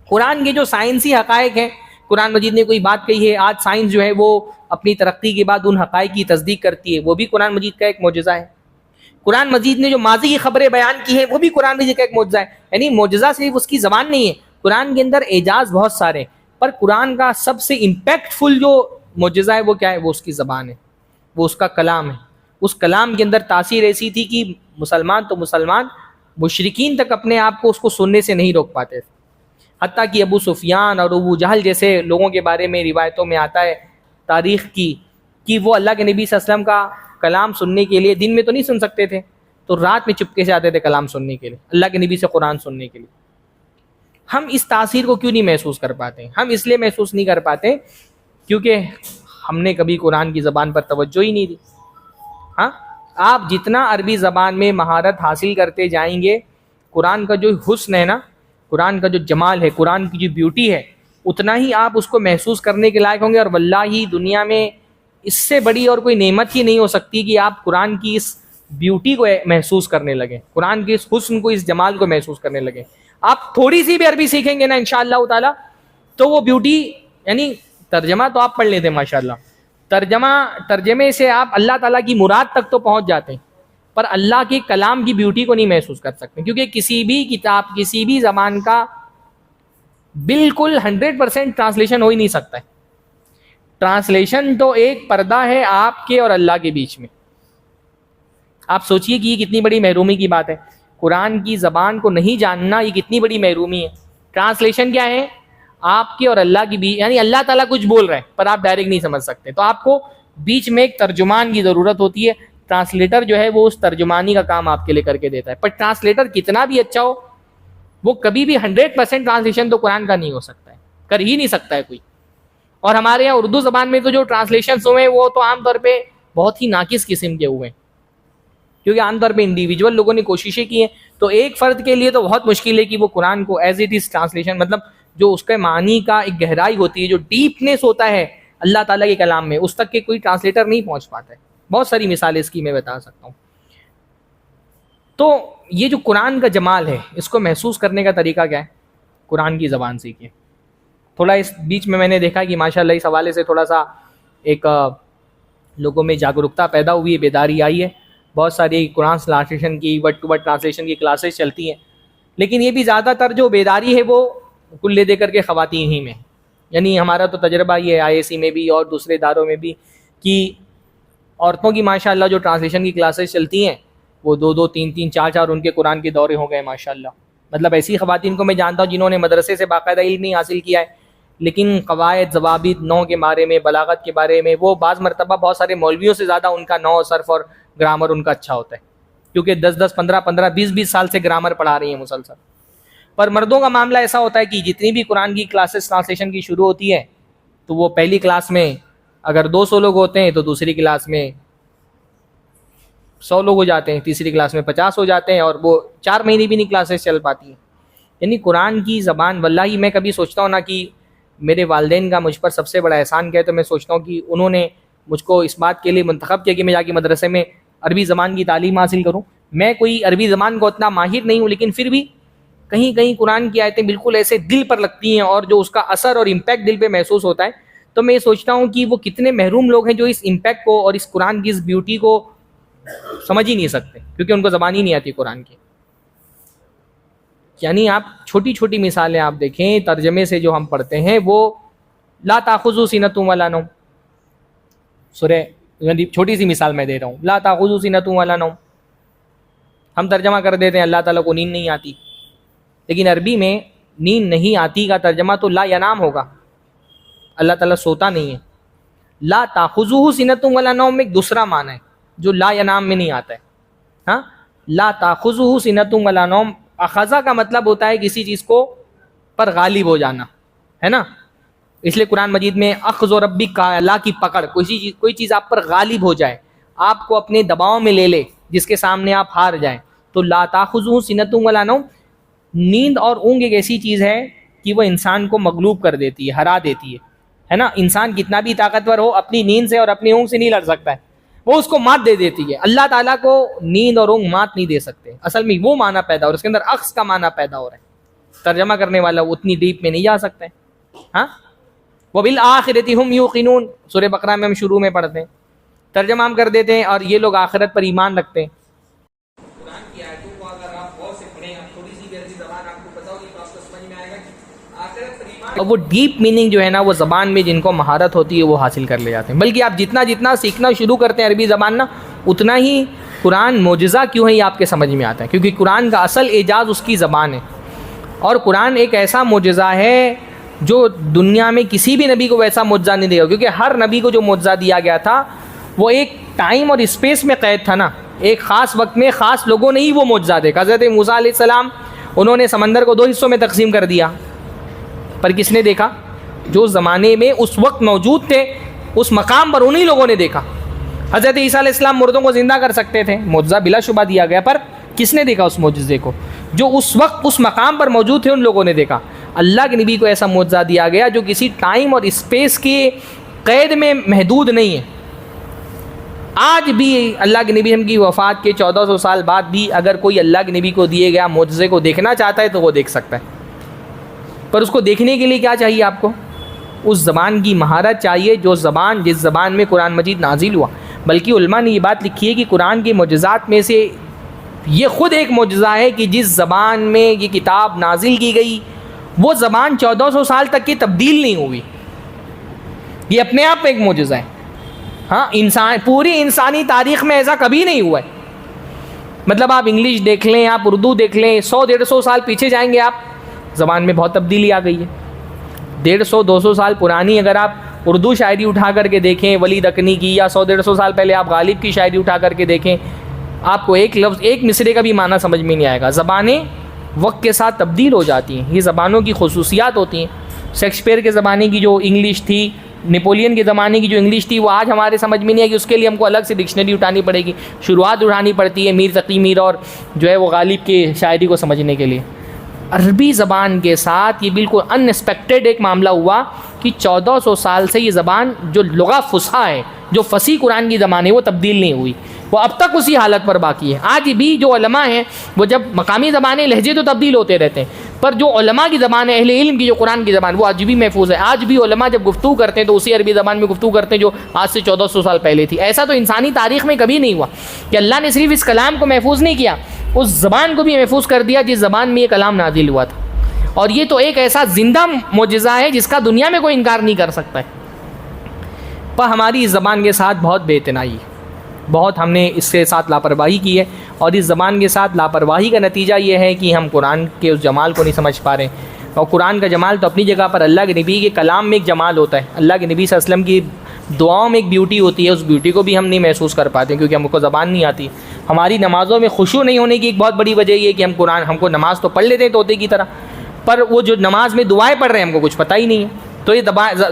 قرآن کے جو سائنسی حقائق ہیں، قرآن مجید نے کوئی بات کہی ہے، آج سائنس جو ہے وہ اپنی ترقی کے بعد ان حقائق کی تصدیق کرتی ہے، وہ بھی قرآن مجید کا ایک معجزہ ہے. قرآن مجید نے جو ماضی کی خبریں بیان کی ہیں وہ بھی قرآن مجید کا ایک معجزہ ہے. یعنی معجزہ صرف اس کی زبان نہیں ہے، قرآن کے اندر اعجاز بہت سارے، پر قرآن کا سب سے امپیکٹ فل جو معجزہ ہے وہ کیا ہے؟ وہ اس کی زبان ہے، وہ اس کا کلام ہے. اس کلام کے اندر تاثیر ایسی تھی کہ مسلمان تو مسلمان، مشرکین تک اپنے آپ کو اس کو سننے سے نہیں روک پاتے تھے. حتیٰ کہ ابو سفیان اور ابو جہل جیسے لوگوں کے بارے میں روایتوں میں آتا ہے تاریخ کی کہ وہ اللہ کے نبی صلی اللہ علیہ وسلم کا کلام سننے کے لیے، دن میں تو نہیں سن سکتے تھے، تو رات میں چپکے سے آتے تھے کلام سننے کے لیے، اللہ کے نبی سے قرآن سننے کے لیے. ہم اس تاثیر کو کیوں نہیں محسوس کر پاتے؟ ہم اس لیے محسوس نہیں کر پاتے کیونکہ ہم نے کبھی قرآن کی زبان پر توجہ ہی نہیں دی. ہاں، آپ جتنا عربی زبان میں مہارت حاصل کرتے جائیں گے، قرآن کا جو حسن ہے نا، قرآن کا جو جمال ہے، قرآن کی جو بیوٹی ہے، اتنا ہی آپ اس کو محسوس کرنے کے لائق ہوں گے. اور واللہ دنیا میں اس سے بڑی اور کوئی نعمت ہی نہیں ہو سکتی کہ آپ قرآن کی اس بیوٹی کو محسوس کرنے لگیں، قرآن کے اس حسن کو، اس جمال کو محسوس کرنے لگیں. آپ تھوڑی سی بھی عربی سیکھیں گے نا انشاءاللہ تعالی، تو وہ بیوٹی، یعنی ترجمہ تو آپ پڑھ لیتے ہیں ماشاءاللہ، ترجمے سے آپ اللہ تعالیٰ کی مراد تک تو پہنچ جاتے ہیں، پر اللہ کے کلام کی بیوٹی کو نہیں محسوس کر سکتے. کیونکہ کسی بھی کتاب، کسی بھی زبان کا بالکل 100% ٹرانسلیشن ہو ہی نہیں سکتا ہے. ٹرانسلیشن تو ایک پردہ ہے آپ کے اور اللہ کے بیچ میں. آپ سوچئے کہ یہ کتنی بڑی محرومی کی بات ہے. قرآن کی زبان کو نہیں جاننا یہ کتنی بڑی محرومی ہے. ٹرانسلیشن کیا ہے؟ آپ کے اور اللہ کی بیچ، یعنی اللہ تعالیٰ کچھ بول رہے ہیں پر آپ ڈائریکٹ نہیں سمجھ سکتے، تو آپ کو بیچ میں ایک ترجمان کی ضرورت ہوتی ہے. ٹرانسلیٹر جو ہے وہ اس ترجمانی کا کام آپ کے لیے کر کے دیتا ہے. پر ٹرانسلیٹر کتنا بھی اچھا ہو، وہ کبھی بھی 100% ٹرانسلیشن تو قرآن کا نہیں ہو سکتا ہے، کر ہی نہیں سکتا ہے کوئی. اور ہمارے یہاں اردو زبان میں تو جو ٹرانسلیشنس ہوئے ہیں وہ تو عام طور پہ بہت ہی ناقص قسم کے ہوئے ہیں، کیونکہ عام طور پہ انڈیویجول لوگوں نے کوششیں کی ہیں. تو ایک فرد کے لیے تو بہت مشکل ہے کہ وہ قرآن کو ایز اٹ از ٹرانسلیشن، مطلب جو اس کے معنی کا ایک گہرائی ہوتی ہے، جو ڈیپنیس ہوتا ہے اللہ تعالیٰ کے کلام میں، اس تک کے کوئی ٹرانسلیٹر نہیں پہنچ پاتا ہے. بہت ساری مثالیں اس کی میں بتا سکتا ہوں. تو یہ جو قرآن کا جمال ہے، اس کو محسوس کرنے کا طریقہ کیا ہے؟ قرآن کی زبان سیکھیں. تھوڑا اس بیچ میں نے دیکھا کہ ماشاءاللہ اس حوالے سے تھوڑا سا ایک لوگوں میں جاگرکتا پیدا ہوئی ہے، بیداری آئی ہے. بہت ساری قرآن ٹرانسلیشن کی، ورڈ ٹو ورڈ ٹرانسلیشن کی کلاسز چلتی ہیں، لیکن یہ بھی زیادہ تر جو بیداری ہے وہ کل لے دے کر کے خواتین ہی میں. یعنی ہمارا تو تجربہ یہ ہے ISC میں بھی اور دوسرے اداروں میں بھی کہ عورتوں کی ماشاءاللہ جو ٹرانسلیشن کی کلاسز چلتی ہیں وہ 2-2 3-3 4-4 ان کے قرآن کے دورے ہو گئے ماشاءاللہ. مطلب ایسی خواتین کو میں جانتا ہوں جنہوں نے مدرسے سے باقاعدہ علم نہیں حاصل کیا ہے، لیکن قواعد، ضوابط، نحو کے بارے میں، بلاغت کے بارے میں وہ بعض مرتبہ بہت سارے مولویوں سے زیادہ ان کا نحو، صرف اور گرامر ان کا اچھا ہوتا ہے، کیونکہ 10-10 15-15 20-20 سال سے گرامر پڑھا رہی ہیں مسلسل. پر مردوں کا معاملہ ایسا ہوتا ہے کہ جتنی بھی قرآن کی کلاسز ٹرانسلیشن کی شروع ہوتی ہے تو وہ پہلی کلاس میں اگر 200 لوگ ہوتے ہیں تو دوسری کلاس میں 100 لوگ ہو جاتے ہیں، تیسری کلاس میں 50 ہو جاتے ہیں، اور وہ 4 مہینے بھی نہیں کلاسز چل پاتی ہیں۔ یعنی قرآن کی زبان، واللہ میں کبھی سوچتا ہوں نا کہ میرے والدین کا مجھ پر سب سے بڑا احسان کیا ہے، تو میں سوچتا ہوں کہ انہوں نے مجھ کو اس بات کے لیے منتخب کیا کہ میں جا کے مدرسے میں عربی زبان کی تعلیم حاصل کروں۔ میں کوئی عربی زبان کو اتنا ماہر نہیں ہوں، لیکن پھر بھی کہیں کہیں قرآن کی آیتیں بالکل ایسے دل پر لگتی ہیں، اور جو اس کا اثر اور امپیکٹ دل پہ محسوس ہوتا ہے، تو میں یہ سوچتا ہوں کہ وہ کتنے محروم لوگ ہیں جو اس امپیکٹ کو اور اس قرآن کی اس بیوٹی کو سمجھ ہی نہیں سکتے، کیونکہ ان کو زبان ہی نہیں آتی قرآن کی۔ یعنی آپ چھوٹی چھوٹی مثالیں آپ دیکھیں، ترجمے سے جو ہم پڑھتے ہیں وہ لا تاخذو سینۃ ولا نوم، سورہ، چھوٹی سی مثال میں دے رہا ہوں، لا تاخذو سینۃ ولا نوم، ہم ترجمہ کر دیتے ہیں اللہ تعالیٰ کو نیند نہیں آتی، لیکن عربی میں نیند نہیں آتی کا ترجمہ تو لا ینام ہوگا، اللہ تعالیٰ سوتا نہیں ہے۔ لا تاخذہ سنۃ ولا نوم میں ایک دوسرا معنی ہے جو لا ینام میں نہیں آتا ہے۔ ہاں، لا تاخذہ سنۃ ولا نوم، اخذہ کا مطلب ہوتا ہے کسی چیز کو پر غالب ہو جانا، ہے نا، اس لیے قرآن مجید میں اخذ و ربک کا، اللہ کی پکڑ، کوئی چیز آپ پر غالب ہو جائے، آپ کو اپنے دباؤ میں لے لے، جس کے سامنے آپ ہار جائیں، تو لا تاخذہ سنۃ ولا نوم۔ نیند اور اونگ ایک ایسی چیز ہے کہ وہ انسان کو مغلوب کر دیتی ہے، ہرا دیتی ہے نا۔ انسان کتنا بھی طاقتور ہو، اپنی نیند سے اور اپنی اونگ سے نہیں لڑ سکتا ہے، وہ اس کو مات دے دیتی ہے۔ اللہ تعالیٰ کو نیند اور اونگ مات نہیں دے سکتے، اصل میں وہ معنی پیدا ہو رہا ہے، اس کے اندر اخذ کا معنی پیدا ہو رہا ہے، ترجمہ کرنے والا وہ اتنی ڈیپ میں نہیں جا سکتے۔ ہاں، وَبِالْآخِرَةِ هُمْ يُوقِنُونَ، سورہ بقرہ میں ہم شروع میں پڑھتے ہیں، ترجمہ ہم کر دیتے ہیں، اور یہ لوگ آخرت پر ایمان رکھتے ہیں۔ قرآن کی آیتوں کو اگر آپ غور سے پڑھیں، تھوڑی سی بھی عربی زبان آپ کو پتہ ہوگی تو آپ کو سمجھ میں آئے گا کہ آخرت پر ایمان، اور وہ ڈیپ میننگ جو ہے نا، وہ زبان میں جن کو مہارت ہوتی ہے وہ حاصل کر لے جاتے ہیں۔ بلکہ آپ جتنا سیکھنا شروع کرتے ہیں عربی زبان نا، اتنا ہی قرآن معجزہ کیوں ہے یہ آپ کے سمجھ میں آتا ہے، کیونکہ قرآن کا اصل اعجاز اس کی زبان ہے، اور قرآن ایک ایسا معجزہ ہے جو دنیا میں کسی بھی نبی کو ویسا معجزہ نہیں دیا، کیونکہ ہر نبی کو جو معجزہ دیا گیا تھا وہ ایک ٹائم اور اسپیس میں قید تھا نا، ایک خاص وقت میں خاص لوگوں نے ہی وہ معجزہ دیکھا۔ حضرت موسیٰ علیہ السلام، انہوں نے سمندر کو 2 حصوں میں تقسیم کر دیا، پر کس نے دیکھا؟ جو زمانے میں اس وقت موجود تھے، اس مقام پر انہی لوگوں نے دیکھا۔ حضرت عیسیٰ علیہ السلام مردوں کو زندہ کر سکتے تھے، معجزہ بلا شبہ دیا گیا، پر کس نے دیکھا اس معجزے کو؟ جو اس وقت اس مقام پر موجود تھے ان لوگوں نے دیکھا۔ اللہ کے نبی کو ایسا معجزہ دیا گیا جو کسی ٹائم اور اسپیس کی قید میں محدود نہیں ہے۔ آج بھی اللہ کے نبی ہم کی وفات کے 1400 سال بعد بھی اگر کوئی اللہ کے نبی کو دیے گیا معجزے کو دیکھنا چاہتا ہے تو وہ دیکھ سکتا ہے، پر اس کو دیکھنے کے لیے کیا چاہیے آپ کو؟ اس زبان کی مہارت چاہیے، جس زبان میں قرآن مجید نازل ہوا۔ بلکہ علماء نے یہ بات لکھی ہے کہ قرآن کے معجزات میں سے یہ خود ایک معجزہ ہے کہ جس زبان میں یہ کتاب نازل کی گئی وہ زبان 1400 سال تک کی تبدیل نہیں ہوئی، یہ اپنے آپ میں ایک معجزہ ہے۔ ہاں، پوری انسانی تاریخ میں ایسا کبھی نہیں ہوا ہے۔ مطلب آپ انگلش دیکھ لیں، آپ اردو دیکھ لیں، 100-150 سال پیچھے جائیں گے آپ، زبان میں بہت تبدیلی آ گئی ہے۔ 150-200 سال پرانی اگر آپ اردو شاعری اٹھا کر کے دیکھیں ولید اکنی کی، یا 100-150 سال پہلے آپ غالب کی شاعری اٹھا کر کے دیکھیں، آپ کو ایک لفظ، ایک مصرے کا بھی معنی سمجھ میں نہیں آئے گا۔ زبانیں وقت کے ساتھ تبدیل ہو جاتی ہیں، یہ زبانوں کی خصوصیات ہوتی ہیں۔ شیکسپیئر کے زمانے کی جو انگلش تھی، نیپولین کے زمانے کی جو انگلش تھی، وہ آج ہمارے سمجھ میں نہیں ہے کہ اس کے لیے ہم کو الگ سے ڈکشنری اٹھانی پڑے گی، شروعات اٹھانی پڑتی ہے میر تقی میر اور جو ہے وہ غالب کی شاعری کو سمجھنے کے لیے۔ عربی زبان کے ساتھ یہ بالکل ان ایکسپیکٹڈ ایک معاملہ ہوا کہ 1400 سال سے یہ زبان جو لغہ فصحا ہے، جو فصیح قرآن کی زبان ہے، وہ تبدیل نہیں ہوئی، وہ اب تک اسی حالت پر باقی ہے۔ آج بھی جو علماء ہیں وہ جب مقامی زبانیں، لہجے تو تبدیل ہوتے رہتے ہیں، پر جو علماء کی زبان ہے، اہل علم کی جو قرآن کی زبان، وہ آج بھی محفوظ ہے۔ آج بھی علماء جب گفتگو کرتے ہیں تو اسی عربی زبان میں گفتگو کرتے ہیں جو آج سے 1400 سال پہلے تھی۔ ایسا تو انسانی تاریخ میں کبھی نہیں ہوا کہ اللہ نے صرف اس کلام کو محفوظ نہیں کیا، اس زبان کو بھی محفوظ کر دیا جس زبان میں یہ کلام نازل ہوا تھا۔ اور یہ تو ایک ایسا زندہ معجزہ ہے جس کا دنیا میں کوئی انکار نہیں کر سکتا ہے۔ پر ہماری اس زبان کے ساتھ بہت بے اعتنائی، بہت ہم نے اس کے ساتھ لاپرواہی کی ہے، اور اس زبان کے ساتھ لاپرواہی کا نتیجہ یہ ہے کہ ہم قرآن کے اس جمال کو نہیں سمجھ پا رہے ہیں۔ اور قرآن کا جمال تو اپنی جگہ پر اللہ کے نبی کے کلام میں ایک جمال ہوتا ہے، اللہ کے نبی صلی اللہ علیہ وسلم کی دعاؤں میں ایک بیوٹی ہوتی ہے، اس بیوٹی کو بھی ہم نہیں محسوس کر پاتے کیونکہ ہم کو زبان نہیں آتی. ہماری نمازوں میں خشوع نہیں ہونے کی ایک بہت بڑی وجہ یہ ہے کہ ہم کو نماز تو پڑھ لیتے ہیں طوطے کی طرح، پر وہ جو نماز میں دعائیں پڑھ رہے ہیں ہم کو کچھ پتہ ہی نہیں ہے. تو یہ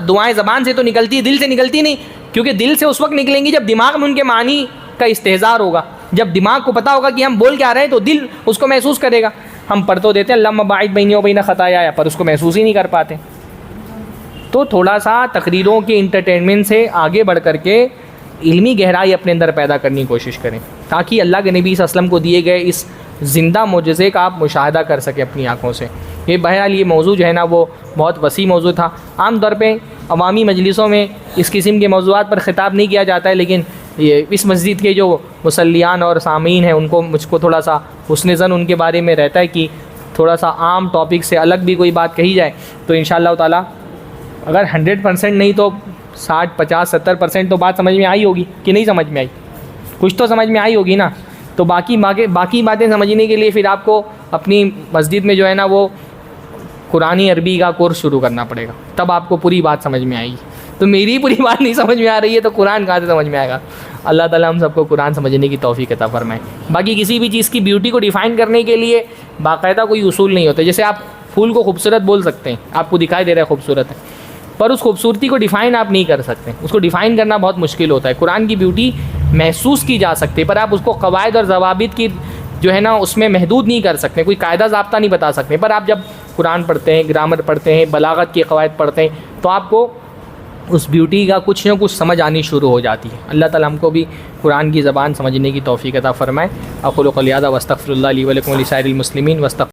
دعائیں زبان سے تو نکلتی ہے، دل سے نکلتی نہیں، کیونکہ دل سے اس وقت نکلیں گی جب دماغ میں ان کے معنی کا استحضار ہوگا. جب دماغ کو پتہ ہوگا کہ ہم بول کیا رہے ہیں تو دل اس کو محسوس کرے گا. ہم پڑھ تو دیتے ہیں اللہم باعث بینی و بین خطایا، پر اس کو محسوس ہی نہیں کر پاتے. تو تھوڑا سا تقریروں کے انٹرٹینمنٹ سے آگے بڑھ کر کے علمی گہرائی اپنے اندر پیدا کرنے کی کوشش کریں تاکہ اللہ کے نبی صلی اللہ علیہ وسلم کو دیے گئے اس زندہ معجزے کا آپ مشاہدہ کر سکیں اپنی آنکھوں سے. یہ بہرحال یہ موضوع جو ہے نا وہ بہت وسیع موضوع تھا. عام طور پہ عوامی مجلسوں میں اس قسم کے موضوعات پر خطاب نہیں کیا جاتا ہے، لیکن یہ اس مسجد کے جو مصلیان اور سامعین ہیں ان کو مجھ کو تھوڑا سا حسن ظن ان کے بارے میں رہتا ہے کہ تھوڑا سا عام ٹاپک سے الگ بھی کوئی بات کہی جائے تو انشاءاللہ تعالیٰ اگر 100% نہیں تو 60 50 70% تو بات سمجھ میں آئی ہوگی کہ نہیں سمجھ میں آئی، کچھ تو سمجھ میں آئی ہوگی نا. تو باقی باتیں سمجھنے کے لیے پھر آپ کو اپنی مسجد میں جو ہے نا وہ قرآنی عربی کا کورس شروع کرنا پڑے گا، تب آپ کو پوری بات سمجھ میں آئے گی. تو میری پوری بات نہیں سمجھ میں آ رہی ہے تو قرآن کہاں سے سمجھ میں آئے گا. اللہ تعالیٰ ہم سب کو قرآن سمجھنے کی توفیق عطا فرمائے. باقی کسی بھی چیز کی بیوٹی کو ڈیفائن کرنے کے لیے باقاعدہ کوئی اصول نہیں ہوتے. جیسے آپ پھول کو خوبصورت بول سکتے ہیں، آپ کو دکھائی دے رہا ہے خوبصورت ہے، پر اس خوبصورتی کو ڈیفائن آپ نہیں کر سکتے. اس کو ڈیفائن کرنا بہت مشکل ہوتا ہے. قرآن کی بیوٹی محسوس کی جا سکتی ہے پر آپ اس کو قواعد اور ضوابط کی جو ہے نا اس میں محدود نہیں کر سکتے، کوئی قاعدہ ضابطہ نہیں بتا سکتے. پر آپ جب قرآن پڑھتے ہیں، گرامر پڑھتے ہیں، بلاغت کے قواعد پڑھتے ہیں تو آپ کو اس بیوٹی کا کچھ نہ کچھ سمجھ آنی شروع ہو جاتی ہے. اللہ تعالیٰ ہم کو بھی قرآن کی زبان سمجھنے کی توفیق عطا فرمائے. اقول قولی ھذا واستغفر اللہ لی ولکم ولسائر المسلمین واستغفر